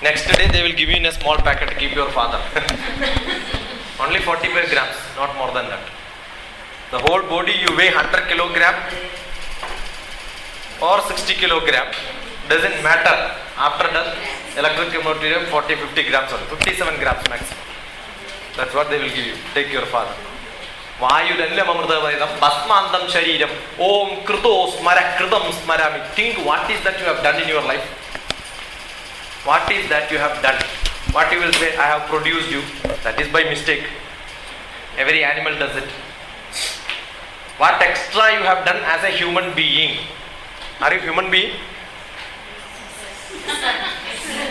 next day they will give you in a small packet to keep your father. Only 45 grams, not more than that. The whole body you weigh 100 kilogram or 60 kilogram, doesn't matter. After death, electric crematorium 40-50 grams only, 57 grams maximum. That's what they will give you. Take your father. Vayudanlam amrudavayam basmandam shariram om kruto smara krudam smarami. Think what is that you have done in your life. What is that you have done? What you will say, I have produced you. That is by mistake. Every animal does it. What extra you have done as a human being? Are you human being?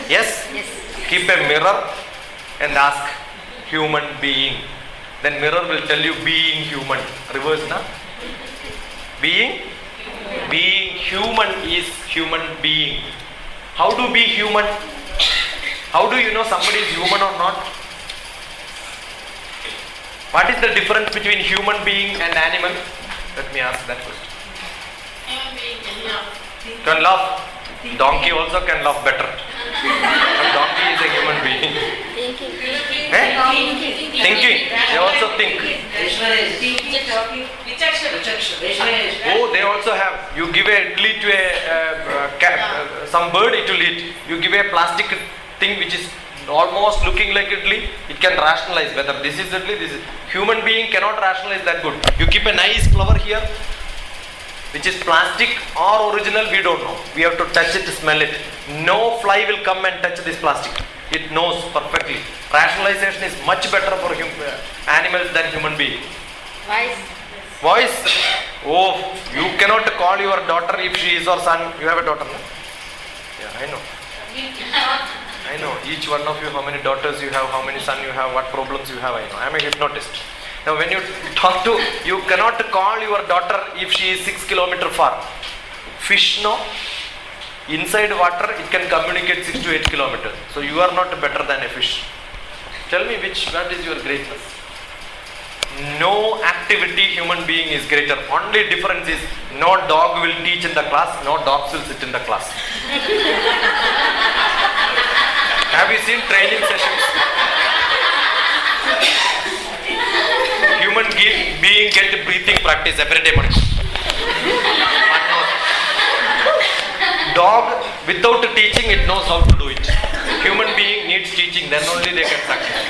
Yes? Yes. Keep a mirror and ask, human being. Then mirror will tell you being human. Reverse, na? Being human is human being. How to be human? How do you know somebody is human or not? What is the difference between human being and animal? Let me ask that first. Human being Can laugh. Donkey also can laugh better. But donkey is a human being. Thinking. They also think. Oh, they also have. You give a idli to some bird, it will eat. You give a plastic thing which is almost looking like idli, it can rationalize whether this is idli, this is. Human being cannot rationalize that good. You keep a nice flower here, which is plastic or original, we don't know. We have to touch it, smell it. No fly will come and touch this plastic. It knows perfectly. Rationalization is much better for animals than human being. Voice. Oh, you cannot call your daughter if she is your son. You have a daughter, no? Yeah, I know. I know. Each one of you, how many daughters you have, how many sons you have, what problems you have, I know. I am a hypnotist. Now when you talk to, you cannot call your daughter if she is 6 kilometers far. Fish, no? Inside water, it can communicate 6 to 8 kilometers. So you are not better than a fish. Tell me what is your greatness? No activity human being is greater. Only difference is no dog will teach in the class, no dogs will sit in the class. Have you seen training sessions? Human being get breathing practice every day morning. Dog, without teaching, it knows how to do it. Human being needs teaching, then only they can practice.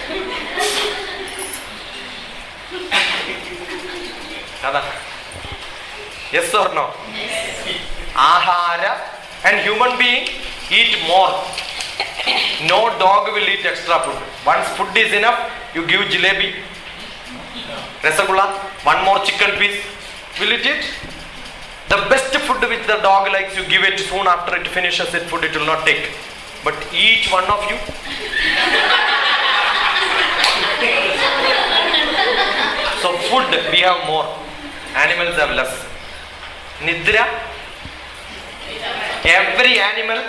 Yes or no? Yes. Ahara and human being eat more. No dog will eat extra food. Once food is enough, you give jalebi, rasagula, one more chicken piece. Will it eat? The best food which the dog likes, you give it soon after it finishes its food, it will not take. But each one of you food we have more, animals have less. Nidra, every animal,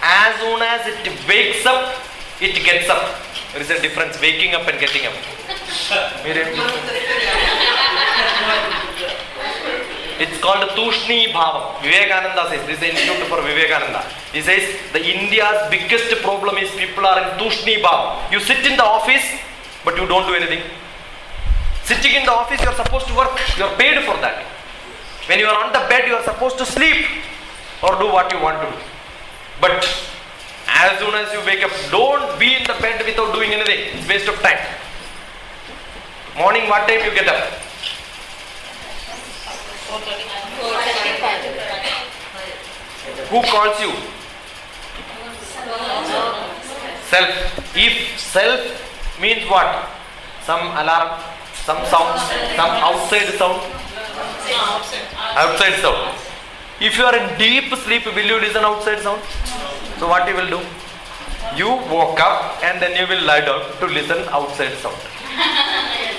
as soon as it wakes up, it gets up. There is a difference, waking up and getting up. It's called Tushni Bhavam. Vivekananda says, this is the institute for Vivekananda. He says, the India's biggest problem is people are in Tushni Bhavam. You sit in the office, but you don't do anything. Sitting in the office, you are supposed to work. You are paid for that. When you are on the bed, you are supposed to sleep or do what you want to do. But as soon as you wake up, don't be in the bed without doing anything. It's waste of time. Morning, what time you get up? 4:35. Who calls you? Self. If self means what? Some alarm, some sound, some outside sound. Outside sound. If you are in deep sleep, will you listen outside sound? So what you will do? You woke up and then you will lie down to listen outside sound.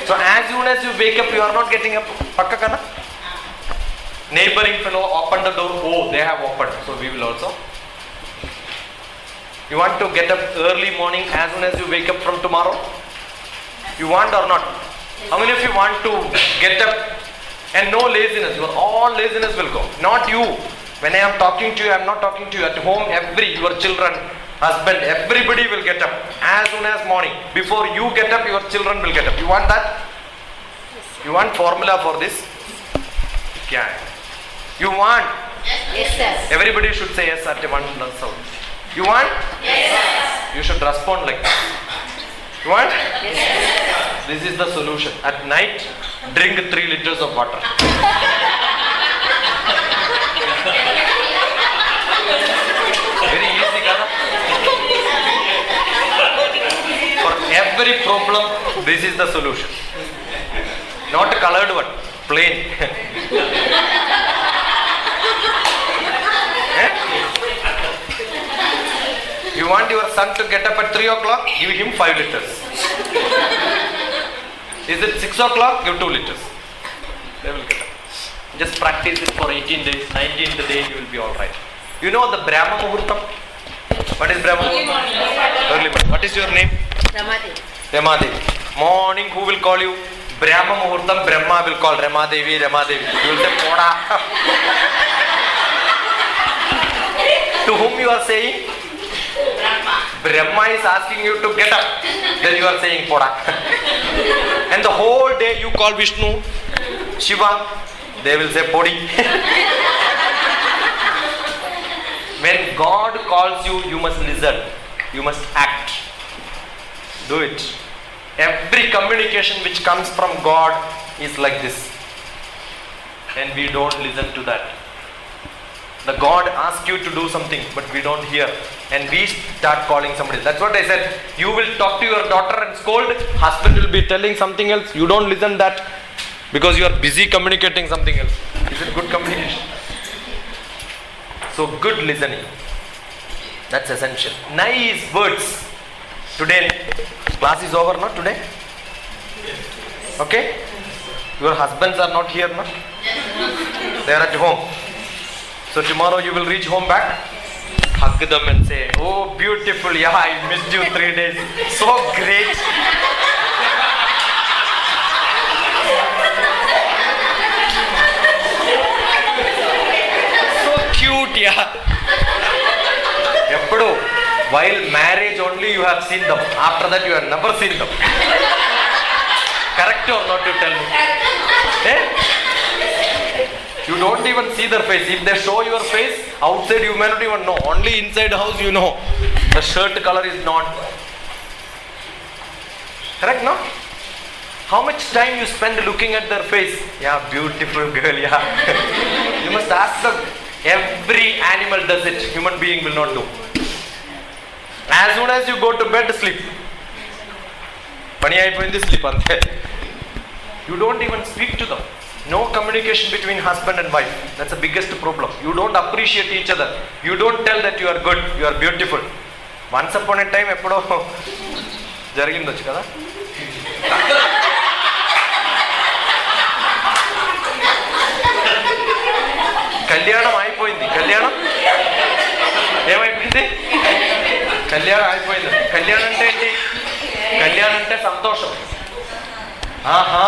So as soon as you wake up, you are not getting up. Pakka kana? Neighboring fellow opened the door. Oh, they have opened. So we will also. You want to get up early morning as soon as you wake up from tomorrow? You want or not? How many of you want to get up and no laziness? Your all laziness will go. Not you. When I am talking to you, I am not talking to you. At home, your children, husband, everybody will get up as soon as morning. Before you get up, your children will get up. You want that? You want formula for this? Yeah. You want? Yes, sir. Everybody should say yes at one sound. You want? Yes, sir. You should respond like that. You want? Yes, sir. This is the solution. At night, drink 3 liters of water. Very easy, kada? For every problem, this is the solution. Not a colored one, plain. You want your son to get up at 3 o'clock? Give him 5 liters. Is it 6 o'clock? Give 2 liters. They will get up. Just practice it for 18 days. 19th day you will be alright. You know the Brahma Muhurtam? What is Brahma Muhurtam? Early morning. What is your name? Ramadevi. Ramadevi. Morning, who will call you? Brahma Muhurtam, Brahma will call Ramadevi, Ramadevi. You will say, Poda. To whom you are saying? Brahma is asking you to get up. Then you are saying Poda. And the whole day you call Vishnu, Shiva. They will say Podi. When God calls you, you must listen. You must act. Do it. Every communication which comes from God is like this. And we don't listen to that. The God asks you to do something, but we don't hear. And we start calling somebody. That's what I said. You will talk to your daughter and scold. Husband will be telling something else. You don't listen that because you are busy communicating something else. Is it good communication? So good listening. That's essential. Nice words. Today, class is over, not today? Okay? Your husbands are not here, no? They are at home. So tomorrow you will reach home back, hug them and say, oh beautiful, yeah, I missed you 3 days. So great. So cute, yeah. Eppudu, while marriage only you have seen them. After that you have never seen them. Correct or not, you tell me? Eh? You don't even see their face. If they show your face, outside you may not even know. Only inside house you know. The shirt color is not. Correct, no? How much time you spend looking at their face? Yeah, beautiful girl, yeah. You must ask them. Every animal does it. Human being will not do. As soon as you go to bed, sleep. Pani ayipoyindi, sleep ante. You don't even speak to them. No communication between husband and wife. That's the biggest problem. You don't appreciate each other. You don't tell that you are good, you are beautiful. Once upon a time, eppudo jarigindachchu kada. ఆహా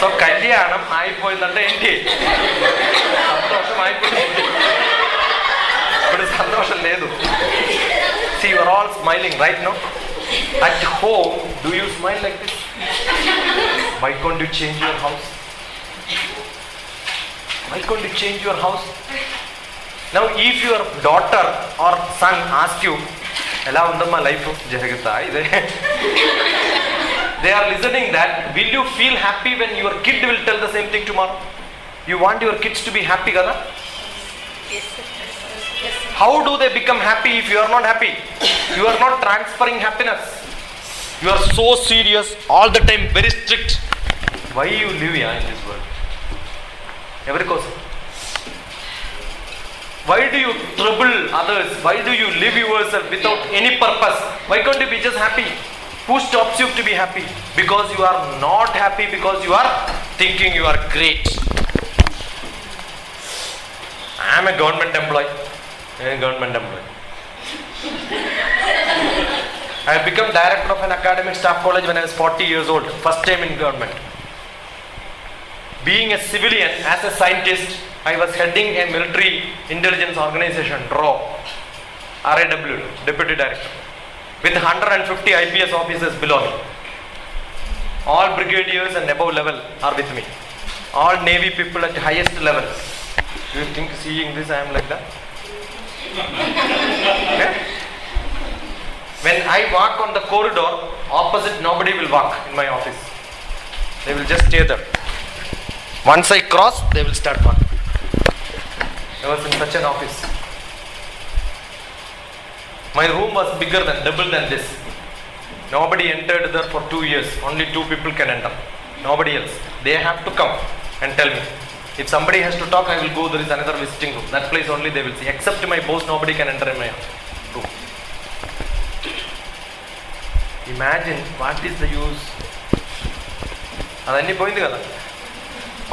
so కళ్యాణం అయిపోయిందంటే ఏంటి? సంతోషం అయిపోయింది. ఇప్పుడు సంతోషం లేదు. See, you are all smiling right now. At home, do you smile like this? Why can't you change your house? Why can't you change your house? Now, if your daughter or son ask you, "Ela undamma life jaragutta ide?" They are listening that. Will you feel happy when your kid will tell the same thing tomorrow? You want your kids to be happy, kada? Yes, sir. How do they become happy if you are not happy? You are not transferring happiness. You are so serious all the time, very strict. Why you live in this world? Every person. Why do you trouble others? Why do you live yourself without any purpose? Why can't you be just happy? Who stops you to be happy? Because you are not happy, because you are thinking you are great. I am a government employee. I have become director of an academic staff college when I was 40 years old. First time in government. Being a civilian, as a scientist, I was heading a military intelligence organization, RAW, Deputy Director, with 150 IPS officers below me. All brigadiers and above level are with me. All Navy people at highest level. Do you think seeing this I am like that? Yeah? When I walk on the corridor, opposite nobody will walk in my office. They will just stay there. Once I cross, they will start walking. I was in such an office. My room was bigger than, double than this. Nobody entered there for 2 years. Only 2 people can enter. Nobody else. They have to come and tell me. If somebody has to talk, I will go. There is another visiting room. That place only they will see. Except my boss, nobody can enter in my room. Imagine what is the use.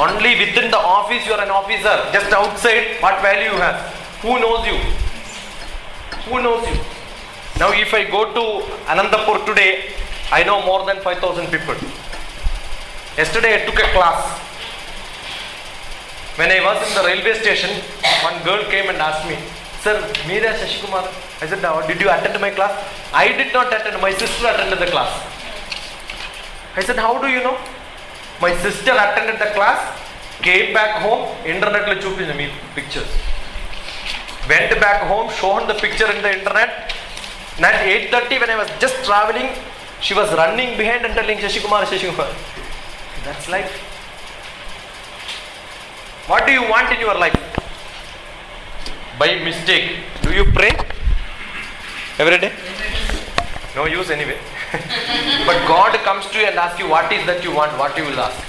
Only within the office you are an officer. Just outside, what value you have? Who knows you? Who knows you? Now if I go to Anandapur today, I know more than 5,000 people. Yesterday I took a class. When I was in the railway station, one girl came and asked me, "Sir, Meera Shashikumar." I said, "Now, did you attend my class?" "I did not attend. My sister attended the class." I said, "How do you know?" "My sister attended the class, came back home, internet lo chupinda me pictures. Went back home, shown the picture in the internet. And at 8:30 when I was just traveling, she was running behind and telling, "Shashikumar, Shashikumar." That's life. What do you want in your life? By mistake, do you pray every day? No use anyway. But God comes to you and asks you, what is that you want? What you will ask?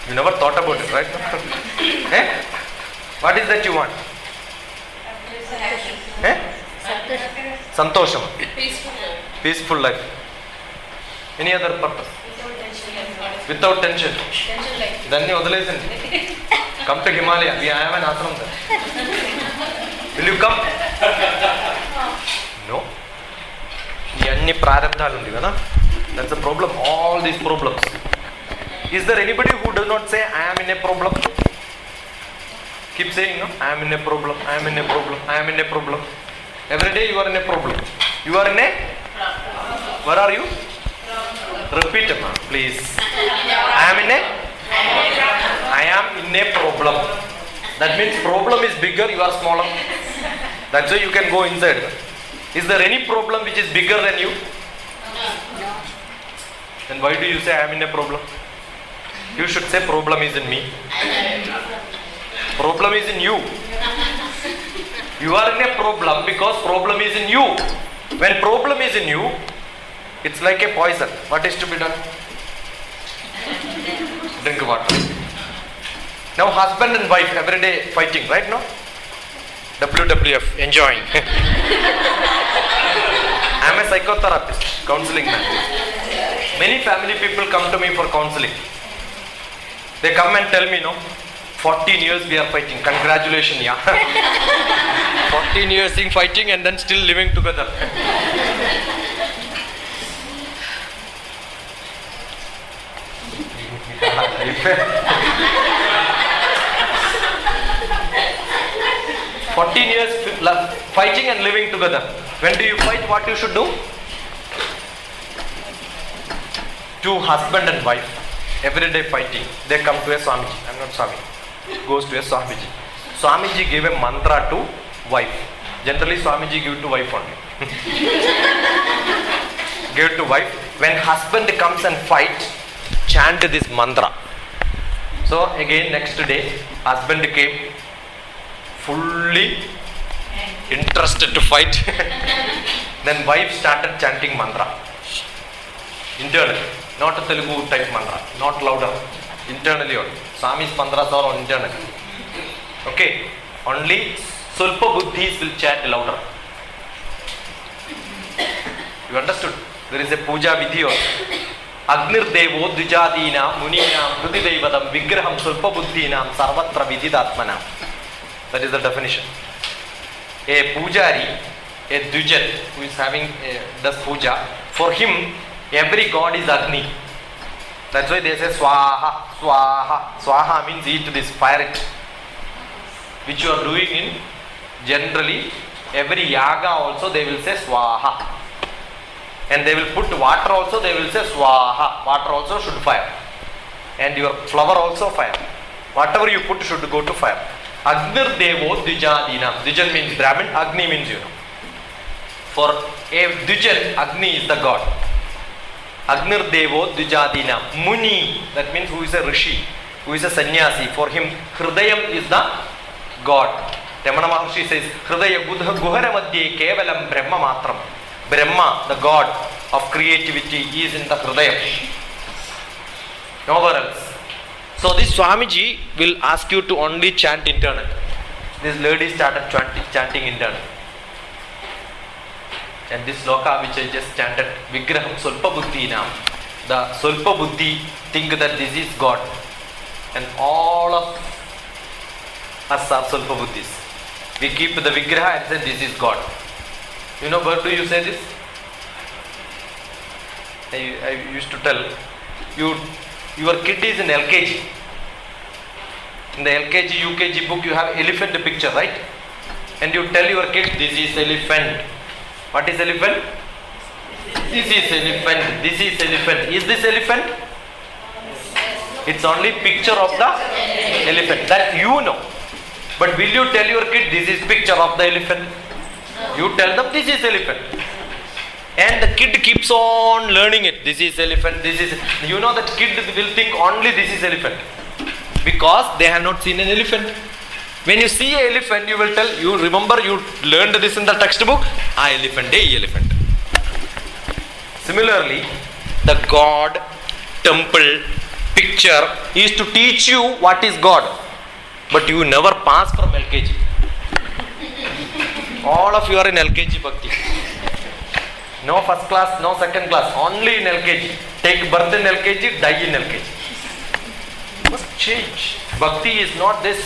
You never thought about it, right? Eh? What is that you want? Eh? Santosham. Peaceful life. Any other purpose? Without tension. Danni odalesanడి. Come to Himalaya. We have an ashram there. Will you come? No. Anni prarabdhalu undi kada. That's the problem. All these problems. Is there anybody who does not say, "I am in a problem"? Keep saying, "No, I am in a problem. I am in a problem. I am in a problem." Every day you are in a problem. You are in a. Where are you? Repeat, please. I am in a problem. That means problem is bigger, you are smaller. That's why you can go inside. Is there any problem which is bigger than you? Then why do you say I am in a problem? You should say problem is in me. Problem is in you. You are in a problem because problem is in you. When problem is in you, it's like a poison. What is to be done? Drink water. Now husband and wife every day fighting, right now? WWF, enjoying. I am a psychotherapist, counseling man. Many family people come to me for counseling. They come and tell me, 14 years we are fighting. Congratulations, yeah. 14 years in fighting and then still living together. Fighting and living together. When do you fight? What you should do? Two husband and wife, everyday fighting. They come to a Swamiji. I'm not Swami. Goes to a Swamiji. Swamiji gave a mantra to wife. Generally, Swamiji give to wife only. Give to wife. When husband comes and fight, chant this mantra. So again, next day, husband came fully interested to fight. Then wife started chanting mantra. Internally, not a Telugu type mantra, not louder. Internally only. Swami's mantras are on internal. Okay, only Sulpa Buddhis will chant louder. You understood? There is a puja vidhi also. Agnir Devo Dvijadina Muninam Hrudi Devadam Vigraham Sulpa Buddhinam Sarvatra Vididatmanam. That is the definition. A pujari, a Dvijan who is does puja, for him every god is Agni. That's why they say Swaha, Swaha. Swaha means eat this, fire it. Which you are doing in generally every yaga also they will say Swaha. And they will put water also, they will say Swaha. Water also should fire. And your flower also fire. Whatever you put should go to fire. Agnir Devo Dvijadinam. Dvijan means Brahmin, Agni means you know. For a Dvijan, Agni is the god. Agnir Devo Dvijadinam. Muni, that means who is a Rishi, who is a sannyasi. For him, Hridayam is the god. Ramana Maharshi says, Hridaya Guhara Madhye Kevalam Brahma Matram. Brahma, the god of creativity, is in the Hridayam. Nowhere else. So this Swamiji will ask you to only chant internal. This lady started chanting internal. And this sloka which I just chanted, Vigraham Sulpa Buddhinam. The Sulpa Buddhi think that this is God. And all of us are Sulpa Buddhis. We keep the Vigraha and say this is God. You know where do you say this? I used to tell, your kid is in LKG. In the LKG, UKG book you have elephant picture, right? And you tell your kid, this is elephant. What is elephant? This is elephant. This is elephant. Is this elephant? It's only picture of the elephant. That you know. But will you tell your kid, this is picture of the elephant? You tell them, this is elephant. And the kid keeps on learning it. This is elephant, this is... You know that kid will think only this is elephant. Because they have not seen an elephant. When you see an elephant, you will tell, you remember you learned this in the textbook? Elephant, elephant. Similarly, the God, temple, picture is to teach you what is God. But you never pass from LKG. All of you are in LKG Bhakti. No first class, no second class, only in LKG. Take birth in LKG, die in LKG. Must change. Bhakti is not this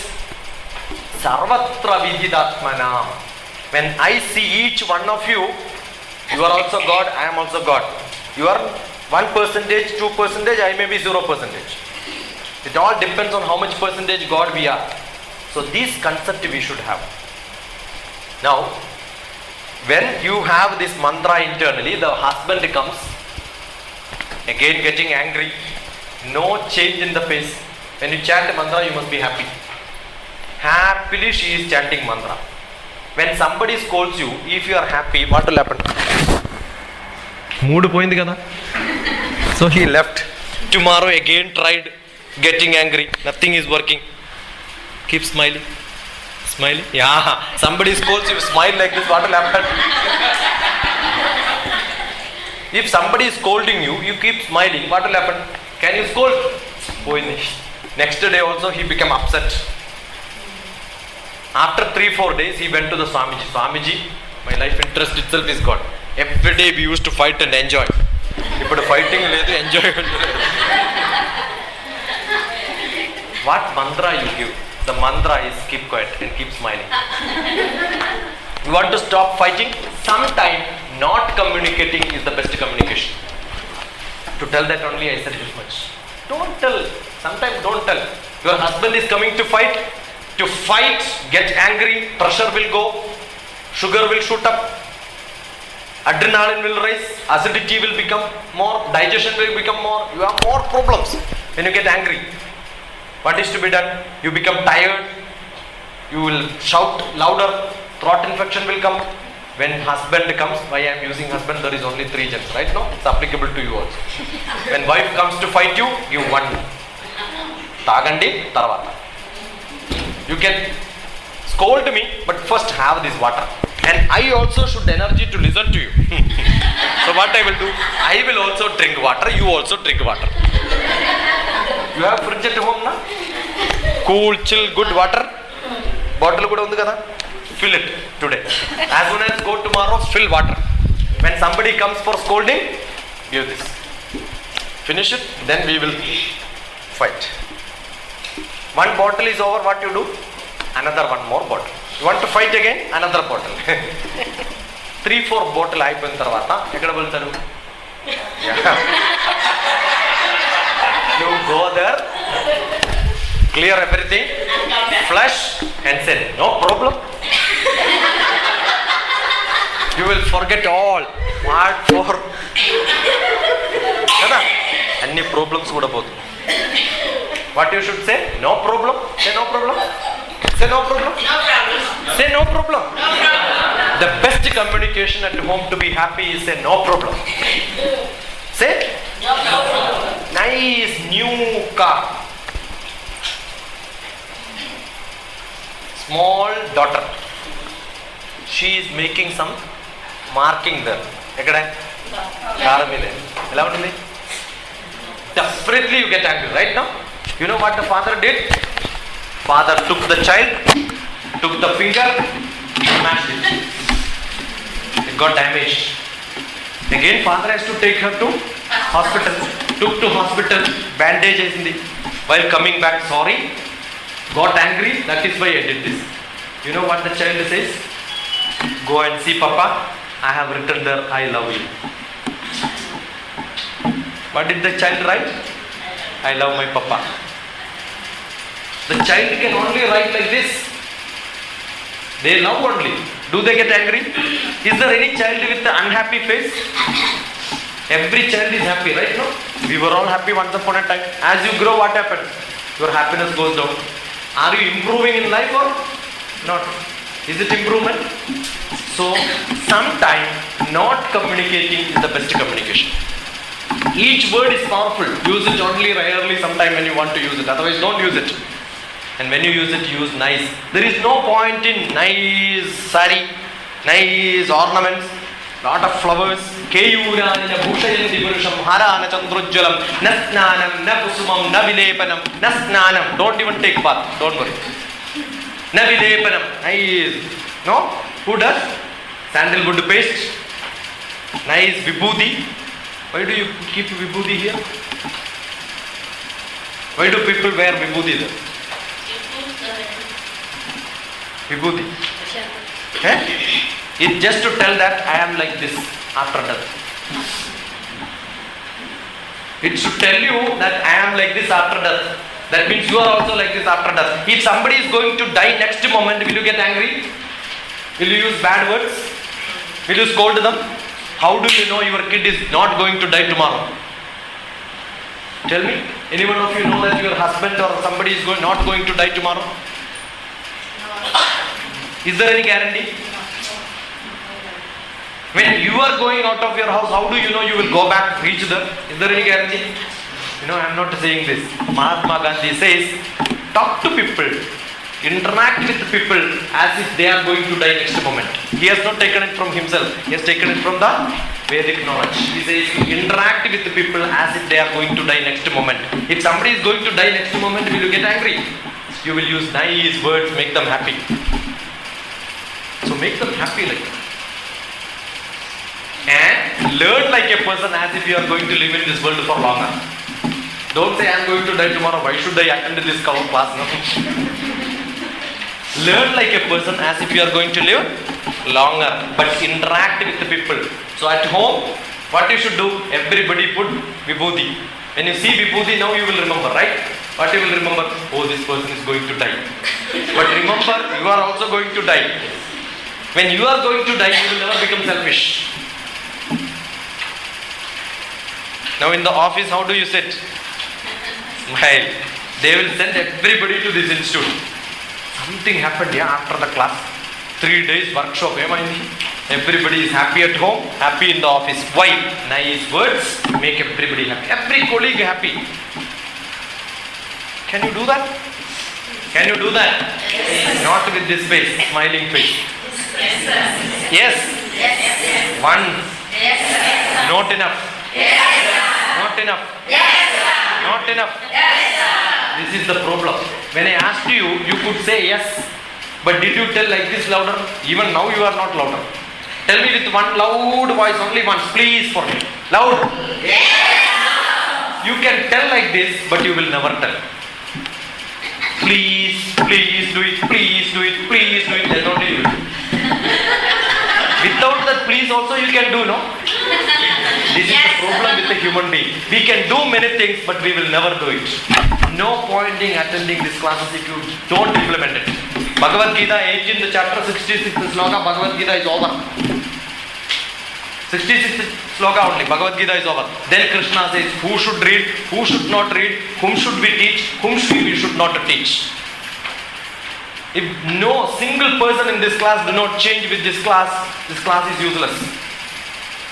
Sarvatra Vididatmanam. When I see each one of you, you are also God, I am also God. You are 1%, 2%, I may be 0%. It all depends on how much percentage God we are. So this concept we should have. Now, when you have this mantra internally, the husband comes, again getting angry, no change in the face. When you chant mantra, you must be happy. Happily she is chanting mantra. When somebody scolds you, if you are happy, what will happen? Mood poindi kada. So he left. Tomorrow again tried getting angry. Nothing is working. Keep smiling. Smiling? Yeah. Somebody scolds you, smile like this, what will happen? If somebody is scolding you, you keep smiling, what will happen? Can you scold? Next day also he became upset. After 3-4 days he went to the Swamiji. Swamiji, my life interest itself is God. Every day we used to fight and enjoy. But fighting ledu enjoy. What mantra you give? The mantra is keep quiet and keep smiling. You want to stop fighting? Sometime not communicating is the best communication. To tell that only I said this much. Don't tell. Sometimes don't tell. Your husband is coming to fight. To fight, get angry, pressure will go, sugar will shoot up, adrenaline will rise, acidity will become more, digestion will become more. You have more problems when you get angry. What is to be done? You become tired, you will shout louder, throat infection will come. When husband comes, why I am using husband, there is only 3 gens, right? No, it's applicable to you also. When wife comes to fight you, give one. Tagandi, tarvata. You can scold me, but first have this water. And I also should energy to listen to you. So what I will do? I will also drink water, you also drink water. You have fridge at home, na? Cool, chill, good water. Bottle kuda undi kada? Fill it today. As soon as go tomorrow, fill water. When somebody comes for scolding, give this. Finish it, then we will fight. One bottle is over, what you do? Another one more bottle. You want to fight again? Another bottle. 3-4 bottle అయిపోయిన తర్వాత ఎక్కడ వెళ్తారు? You go there, clear everything, flush and say no problem. You will forget all. What for? కదా అన్ని problems కూడా పోతుంది. What you should say? No problem. Say no problem. Say no problem. No problem. Say no problem. No problem. The best communication at home to be happy is say no problem. Say No problem. nice new car. Small daughter. She is making some marking there. ఎక్కడ car మీద ఎలా ఉంటుంది? Desperately you get angry, right now? You know what the father did? Father took the child, took the finger, smashed it. It got damaged. Again father has to take her to hospital. Took to hospital, bandage isindi. While coming back, sorry, got angry, that is why I did this. You know what the child says? Go and see Papa, I have written there, I love you. What did the child write? I love my Papa. The child can only write like this. They love only. Do they get angry? Is there any child with an unhappy face? Every child is happy, right? No? We were all happy once upon a time. As you grow, what happens? Your happiness goes down. Are you improving in life or not? Is it improvement? So, sometimes not communicating is the best communication. Each word is powerful. Use it only rarely sometime when you want to use it. Otherwise, don't use it. And when you use it, use nice. There is no point in nice sari, nice ornaments, lot of flowers. Keyurana bhushayanti purusham harana chandrojjalam nasnanam na kusumam na vilepanam nasnanam. Don't even take bath. Don't worry. Na vilepanam. Nice. No? Who does? Sandalwood paste. Nice vibhuti. Why do you keep vibhuti here? Why do people wear vibhuti there? Vibhuti. Eh? It's just to tell that I am like this after death. It should tell you that I am like this after death. That means you are also like this after death. If somebody is going to die next moment, will you get angry? Will you use bad words? Will you scold them? How do you know your kid is not going to die tomorrow? Tell me. Any one of you know that your husband or somebody is not going to die tomorrow? Is there any guarantee? When you are going out of your house, how do you know you will go back, reach there? Is there any guarantee? You know, I am not saying this. Mahatma Gandhi says, talk to people, interact with people as if they are going to die next moment. He has not taken it from himself. He has taken it from the Vedic knowledge. He says, interact with the people as if they are going to die next moment. If somebody is going to die next moment, will you get angry? You will use nice words, make them happy. So make them happy like that. And learn like a person as if you are going to live in this world for longer. Don't say I am going to die tomorrow. Why should I attend this class? No. Learn like a person as if you are going to live longer, but interact with the people. So at home, what you should do? Everybody put vibhuti. When you see vibhuti, now you will remember, right? What you will remember? Oh, this person is going to die. But remember, you are also going to die. When you are going to die, you will never become selfish. Now in the office, how do you sit? Smile. They will send everybody to this institute. Something happened after the class. 3 days workshop. Everybody is happy at home, happy in the office. Why? Nice words make everybody happy. Every colleague happy. Can you do that? Can you do that? Yes. Not with this face, smiling face. Yes, sir. Yes. Yes. One. Yes, sir. Not enough. Yes, sir. Not enough. Yes, sir. Not enough. Yes, sir. This is the problem. When I asked you, you could say yes. But did you tell like this louder? Even now you are not louder. Tell me with one loud voice, only once, please for me. Loud. Yes. You can tell like this, but you will never tell. Please, please do it, please do it, please do it. Then only you will do. Without that please also you can do, no? This is the problem with the human being. We can do many things, but we will never do it. No point in attending these classes if you don't implement it. Bhagavad Gita, 18th chapter, 66th sloka, Bhagavad Gita is over. 66th sloka only, Bhagavad Gita is over. Then Krishna says, who should read, who should not read, whom should we teach, whom we should not teach. If no single person in this class do not change with this class is useless.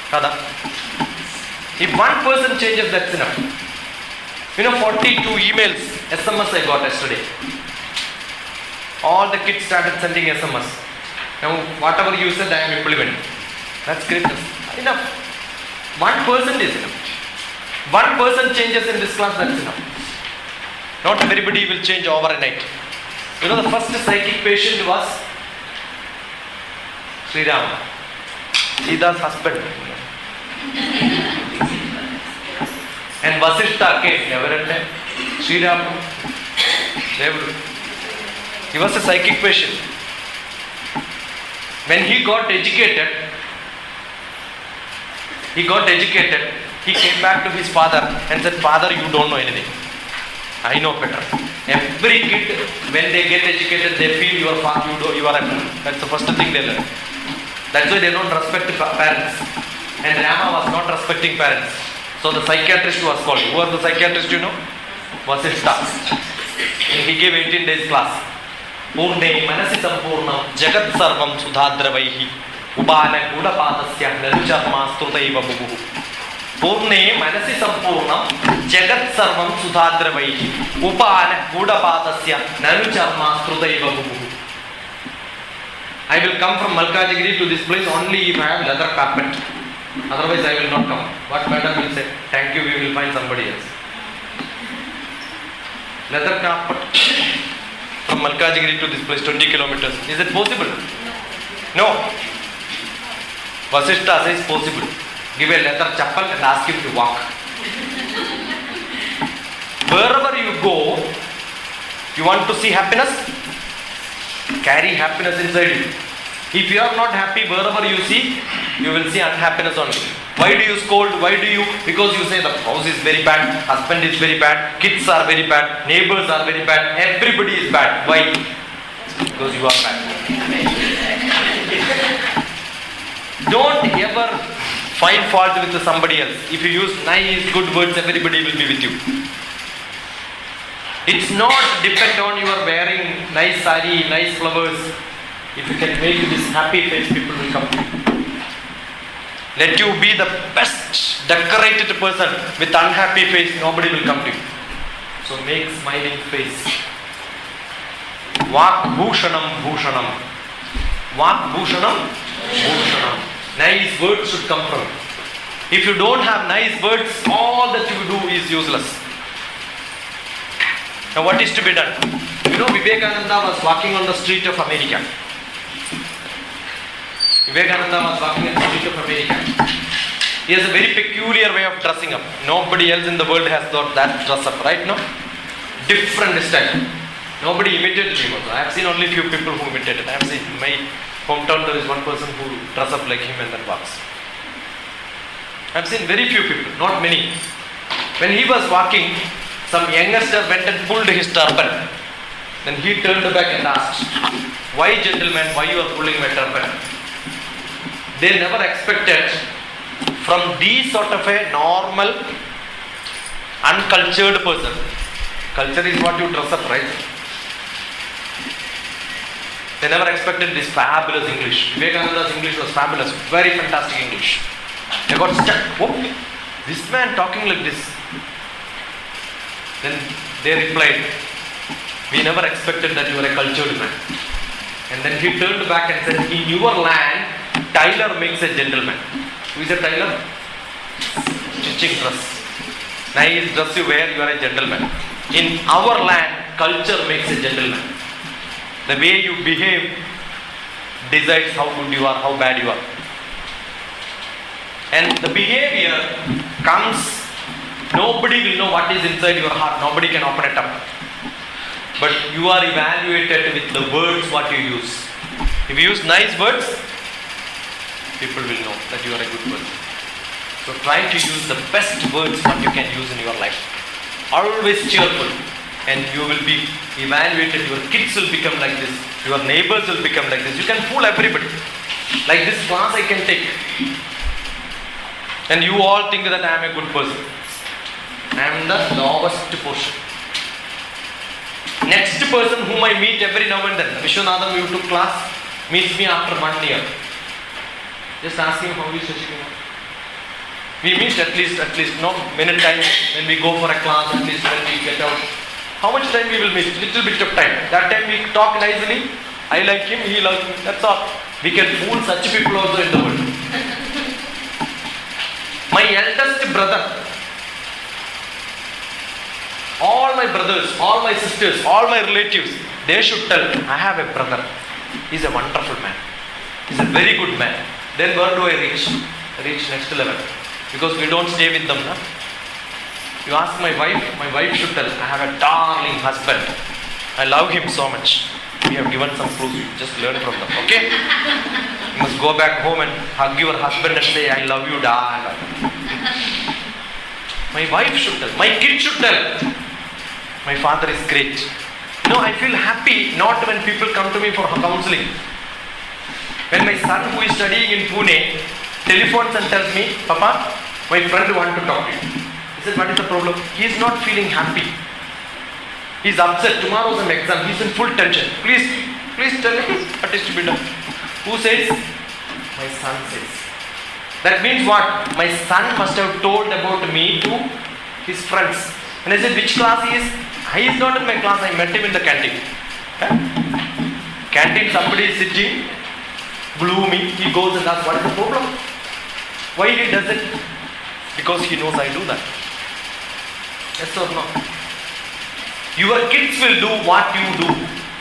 Kada? If one person changes, that's enough. 42 emails, SMS I got yesterday. All the kids started sending SMS. Now, whatever you said, I am implementing. That's great. Enough. One person is enough. One person changes in this class, that's enough. Not everybody will change overnight. The first psychic patient was Sri Ram, Sita's husband. And Vasishtha came. Sri Ram. He was a psychic patient. When he got educated, he came back to his father and said, Father, you don't know anything. I know better. Every kid, when they get educated, they feel you are a man. That's the first thing they learn. That's why they don't respect parents. And Rama was not respecting parents. So the psychiatrist was called. Who was the psychiatrist, you know? Vasishtha. And he gave 18 days class. Purne manasi sampurnam jagat sarvam sudhadravaihi ubana kudapadasya narucharma strutaiva bubuhu. Purne manasi sampurnam jagat sarvam sudhadravaihi ubana kudapadasya narucharma strutaiva bubuhu. I will come from Malkajgiri to this place only if I have leather carpet. Otherwise I will not come. What madam will say? Thank you, we will find somebody else. Leather carpet. From Malkajgiri to this place 20 kilometers. Is it possible? No. Vasishtha says possible. Give a leather chappal and ask him to walk. Wherever you go, you want to see happiness? Carry happiness inside you. If you are not happy, wherever you see, you will see unhappiness only. Why do you scold? Why do you? Because you say the house is very bad, husband is very bad, kids are very bad, neighbors are very bad, everybody is bad. Why? Because you are bad. Don't ever find fault with somebody else. If you use nice, good words, everybody will be with you. It's not depend on your wearing nice sari, nice flowers. If you can make this happy face, people will come to you. Let you be the best decorated person with unhappy face, nobody will come to you. So make smiling face. Vak bhushanam bhushanam. Vak bhushanam bhushanam. Nice words should come from you. If you don't have nice words, all that you do is useless. Now what is to be done? Vivekananda was walking on the street of America. Vivekananda was walking on the street of America. He has a very peculiar way of dressing up. Nobody else in the world has got that dress up, right? No? Different style. Nobody imitated him also. I have seen only few people who imitated. I have seen in my hometown there is one person who dress up like him and then walks. I have seen very few people, not many. When he was walking, some youngster went and pulled his turban. Then he turned back and asked, "Why, gentlemen, why you are pulling my turban?" They never expected from these sort of a normal, uncultured person. Culture is what you dress up, right? They never expected this fabulous English. Vivekananda's English was fabulous, very fantastic English. They got stuck. Oh, this man talking like this. Then they replied, "We never expected that you were a cultured man." And then he turned back and said, "In your land, tailor makes a gentleman." Who is a tailor? Stitching dress. Nice dress you wear, you are a gentleman. In our land, culture makes a gentleman. The way you behave decides how good you are, how bad you are. And the behavior comes, nobody will know what is inside your heart, nobody can open it up. But you are evaluated with the words what you use. If you use nice words, people will know that you are a good person. So try to use the best words what you can use in your life. Always cheerful. And you will be evaluated. Your kids will become like this. Your neighbors will become like this. You can fool everybody. Like this class I can take. And you all think that I am a good person. I am the lowest portion. Next person whom I meet every now and then, Vishwanathan, you took class, meets me after 1 year. Just ask him how is Shashikuma. We meet at least no minute time when we go for a class, at least when we get out. How much time we will meet? Little bit of time. That time we talk nicely. I like him, he loves me. That's all. We can fool such people also in the world. My eldest brother, all my brothers, all my sisters, all my relatives, they should tell, I have a brother. He's a wonderful man. He's a very good man. Then where do I reach? I reach next level. Because we don't stay with them. No? You ask my wife should tell, I have a darling husband. I love him so much. We have given some clues, you just learn from them, okay? You must go back home and hug your husband and say, I love you, darling. My wife should tell, my kid should tell, my father is great. No, I feel happy not when people come to me for counseling. When my son who is studying in Pune telephones and tells me, Papa, my friend wants to talk to you. He said, what is the problem? He is not feeling happy. He is upset. Tomorrow is an exam. He is in full tension. Please tell me what is to be done. Who says? My son says. That means what? My son must have told about me to his friends. And I said, which class he is? He is not in my class. I met him in the canteen. Canteen, somebody is sitting, gloomy. He goes and asks, what is the problem? Why he does it? Because he knows I do that. Yes or no? Your kids will do what you do.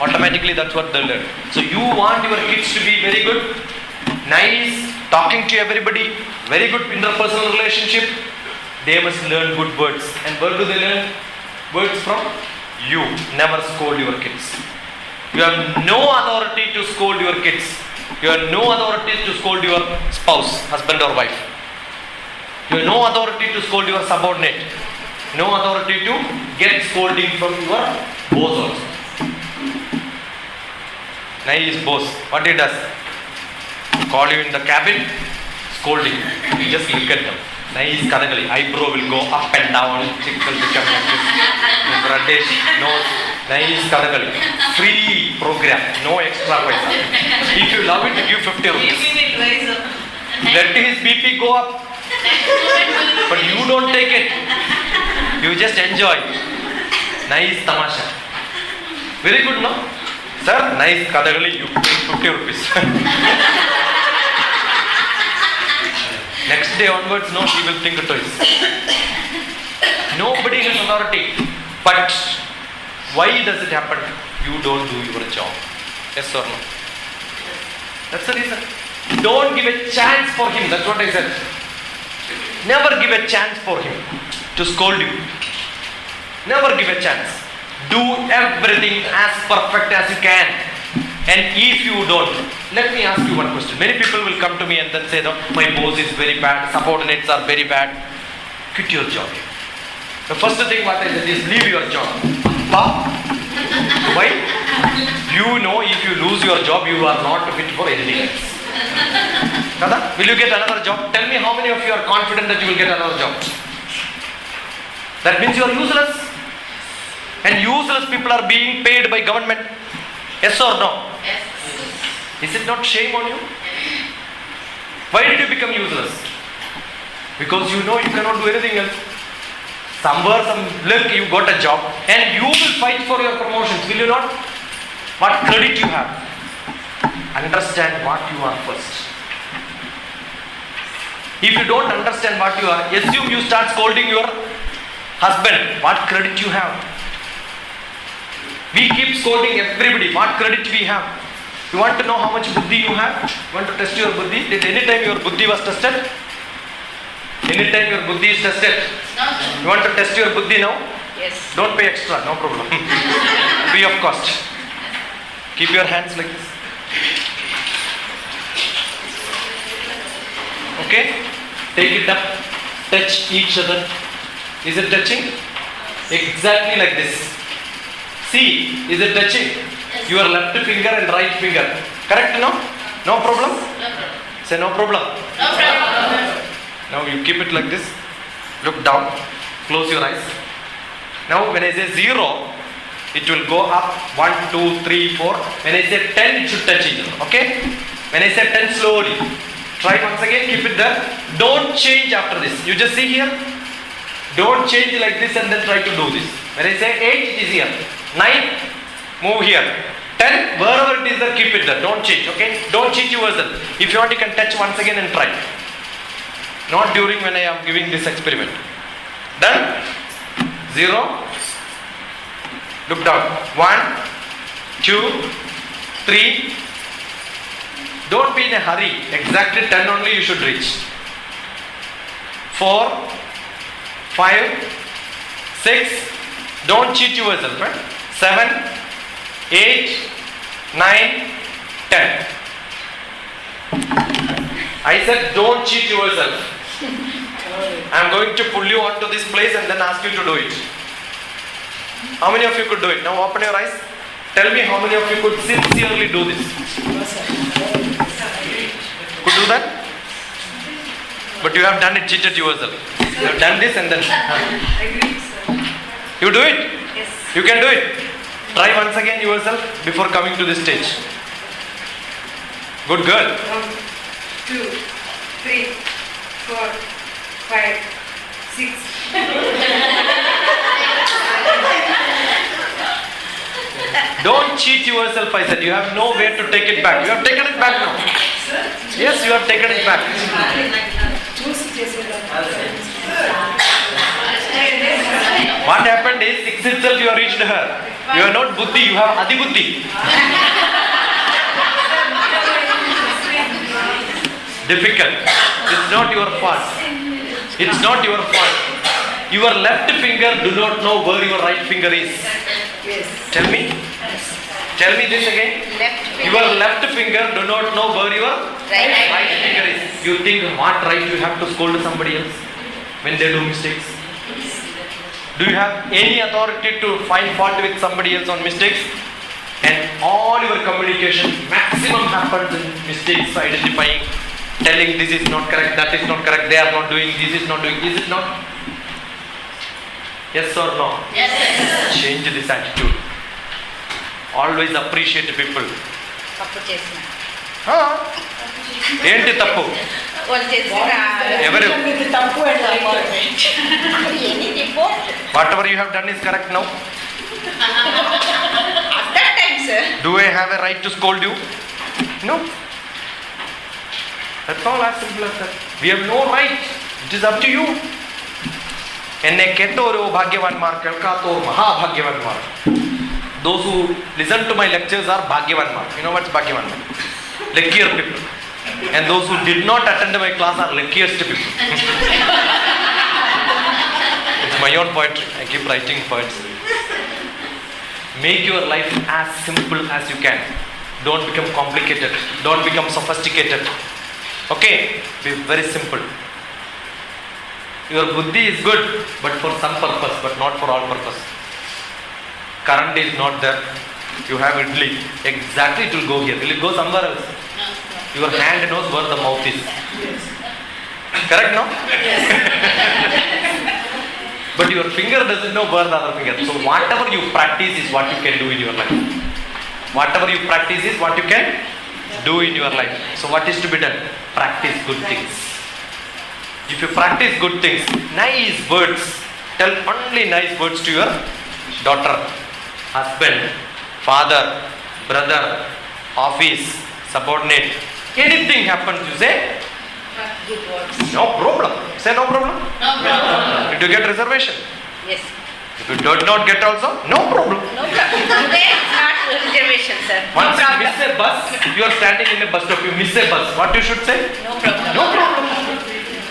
Automatically that's what they'll learn. So you want your kids to be very good, nice, talking to everybody, very good interpersonal relationship. They must learn good words. And where do they learn? Words from you. Never scold your kids. You have no authority to scold your kids. You have no authority to scold your spouse, husband or wife. You have no authority to scold your subordinate. No authority to get scolding from your boss also. Nice boss. What he does? Call you in the cabin, scolding. You just look at them. Nice Kathakali. Eyebrow will go up and down. Cheek will become like this. Reddish nose. Nice Kathakali. Free program. No extra paisa. If you love it, give 50 rupees. Let his BP go up. But you don't take it. You just enjoy. Nice tamasha. Very good, no? Sir, nice Kathakali. You pay 50 rupees. Next day onwards, no, he will think twice. Nobody has authority. But why does it happen? You don't do your job. Yes or no? That's the reason. Don't give a chance for him. That's what I said. Never give a chance for him to scold you. Never give a chance. Do everything as perfect as you can. And if you don't, let me ask you one question. Many people will come to me and then say, no, my boss is very bad, subordinates are very bad. Quit your job. The first thing what I said is leave your job. Why? You know if you lose your job, you are not fit for anything else. Kada? Will you get another job? Tell me how many of you are confident that you will get another job? That means you are useless. And useless people are being paid by government. Yes or no? Yes. Is it not shame on you? Why did you become useless? Because you know you cannot do anything else. Somewhere, some luck, you got a job and you will fight for your promotions, will you not? What credit you have? Understand what you are first. If you don't understand what you are, assume you start scolding your husband. What credit you have? We keep scolding everybody. What credit we have? You want to know how much buddhi you have? You want to test your buddhi? Did any time your buddhi was tested? Anytime your buddhi is tested? No, You want to test your buddhi now? Yes. Don't pay extra, no problem. Free of cost. Keep your hands like this. Okay? Take it up. Touch each other. Is it touching? Exactly like this. See, is it touching? Your left finger and right finger. Correct, no? No problem? no problem. Say no problem. No problem. Now you keep it like this. Look down. Close your eyes. Now when I say 0, it will go up 1, 2, 3, 4. When I say 10, it should touch each other. Okay? When I say 10, slowly. Try once again. Keep it there. Don't change after this. You just see here. Don't change like this and then try to do this. When I say 8, it is here. 9, move here. 10, wherever it is there, keep it there. Don't change. Okay? Don't cheat yourself. If you want, you can touch once again and try. Not during when I am giving this experiment. Done? 0. Look down. 1, 2, 3. Don't be in a hurry. Exactly 10 only you should reach. 4, 5, 6. Don't cheat yourself. Right? 7, 8, 9, 10. I said don't cheat yourself. I am going to pull you onto this place and then ask you to do it. How many of you could do it? Now open your eyes. Tell me how many of you could sincerely do this. Could do that? But you have done it, cheated yourself. You have done this and then. You do it? Yes. You can do it. Try once again yourself before coming to this stage. Good girl. 2, 3, 4, 5, 6. Don't cheat yourself, I said. You have no way to take it back. You have taken it back now. Yes, you have taken it back. What happened is 6 itself you have reached her. You are not buddhi, you have adi buddhi. Difficult. It's not your fault. It's not your fault. Your left finger do not know where your right finger is. Yes. Tell me. Tell me this again. Left finger. Your left finger do not know where your Right. right finger is. You think what right you have to scold somebody else when they do mistakes? Do you have any authority to find fault with somebody else on mistakes? And all your communication maximum happens in mistakes, identifying, telling this is not correct, that is not correct, they are not doing, this is not doing, is it not? Yes or no? Yes. Change this attitude. Always appreciate people. తప్పు చేసిన ఏంటి తప్పు? వాళ్ళు చేసిన ఎవరు? తప్పు any report Whatever you have done is correct now. at that time sir Do I have a right to scold you? No. That's all as simple as that. We have no right. It is up to you. എന്നെ കേട്ടോരോ ഭാഗ്യവാന്മാർ കേൾക്കാത്തോർ മഹാഭാഗ്യവാന്മാർ. Those who listen to my lectures are bhagyavanmar. You know what's bhagyavanmar? Luckier people. And those who did not attend my class are luckiest people. It's my own poetry. I keep writing poets. Make your life as simple as you can. Don't become complicated. Don't become sophisticated. Okay? Be very simple. Your buddhi is good, but for some purpose, but not for all purpose. Current is not there. You have idli. Exactly, it will go here. Will it go somewhere else? Your hand knows where the mouth is. Correct, no? But your finger doesn't know where the other finger. So whatever you practice is what you can do in your life. Whatever you practice is what you can do in your life. So what is to be done? Practice good things. If you practice good things, nice words, tell only nice words to your daughter, husband, father, brother, office, subordinate. Anything happens, you say, Good words. no problem. Say no problem. No problem. Did you get reservation? Yes. If you did not get also, no problem. No problem. Today is not reservation, sir. No Once you problem. miss a bus, you are standing in a bus stop, you miss a bus. What you should say? No problem. No problem.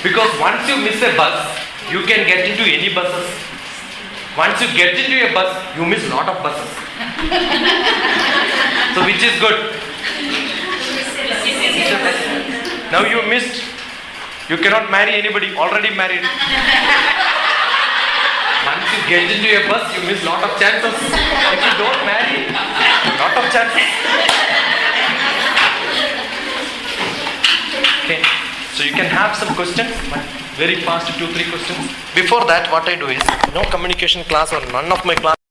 Because once you miss a bus, you can get into any buses. Once you get into a bus, you miss lot of buses. So which is good? Now you missed. You cannot marry anybody, already married. Once you get into a bus, you miss lot of chances. If you don't marry, lot of chances. Okay. So you can have some questions, but very fast 2-3 questions. Before that, what I do is, no communication class or none of my class.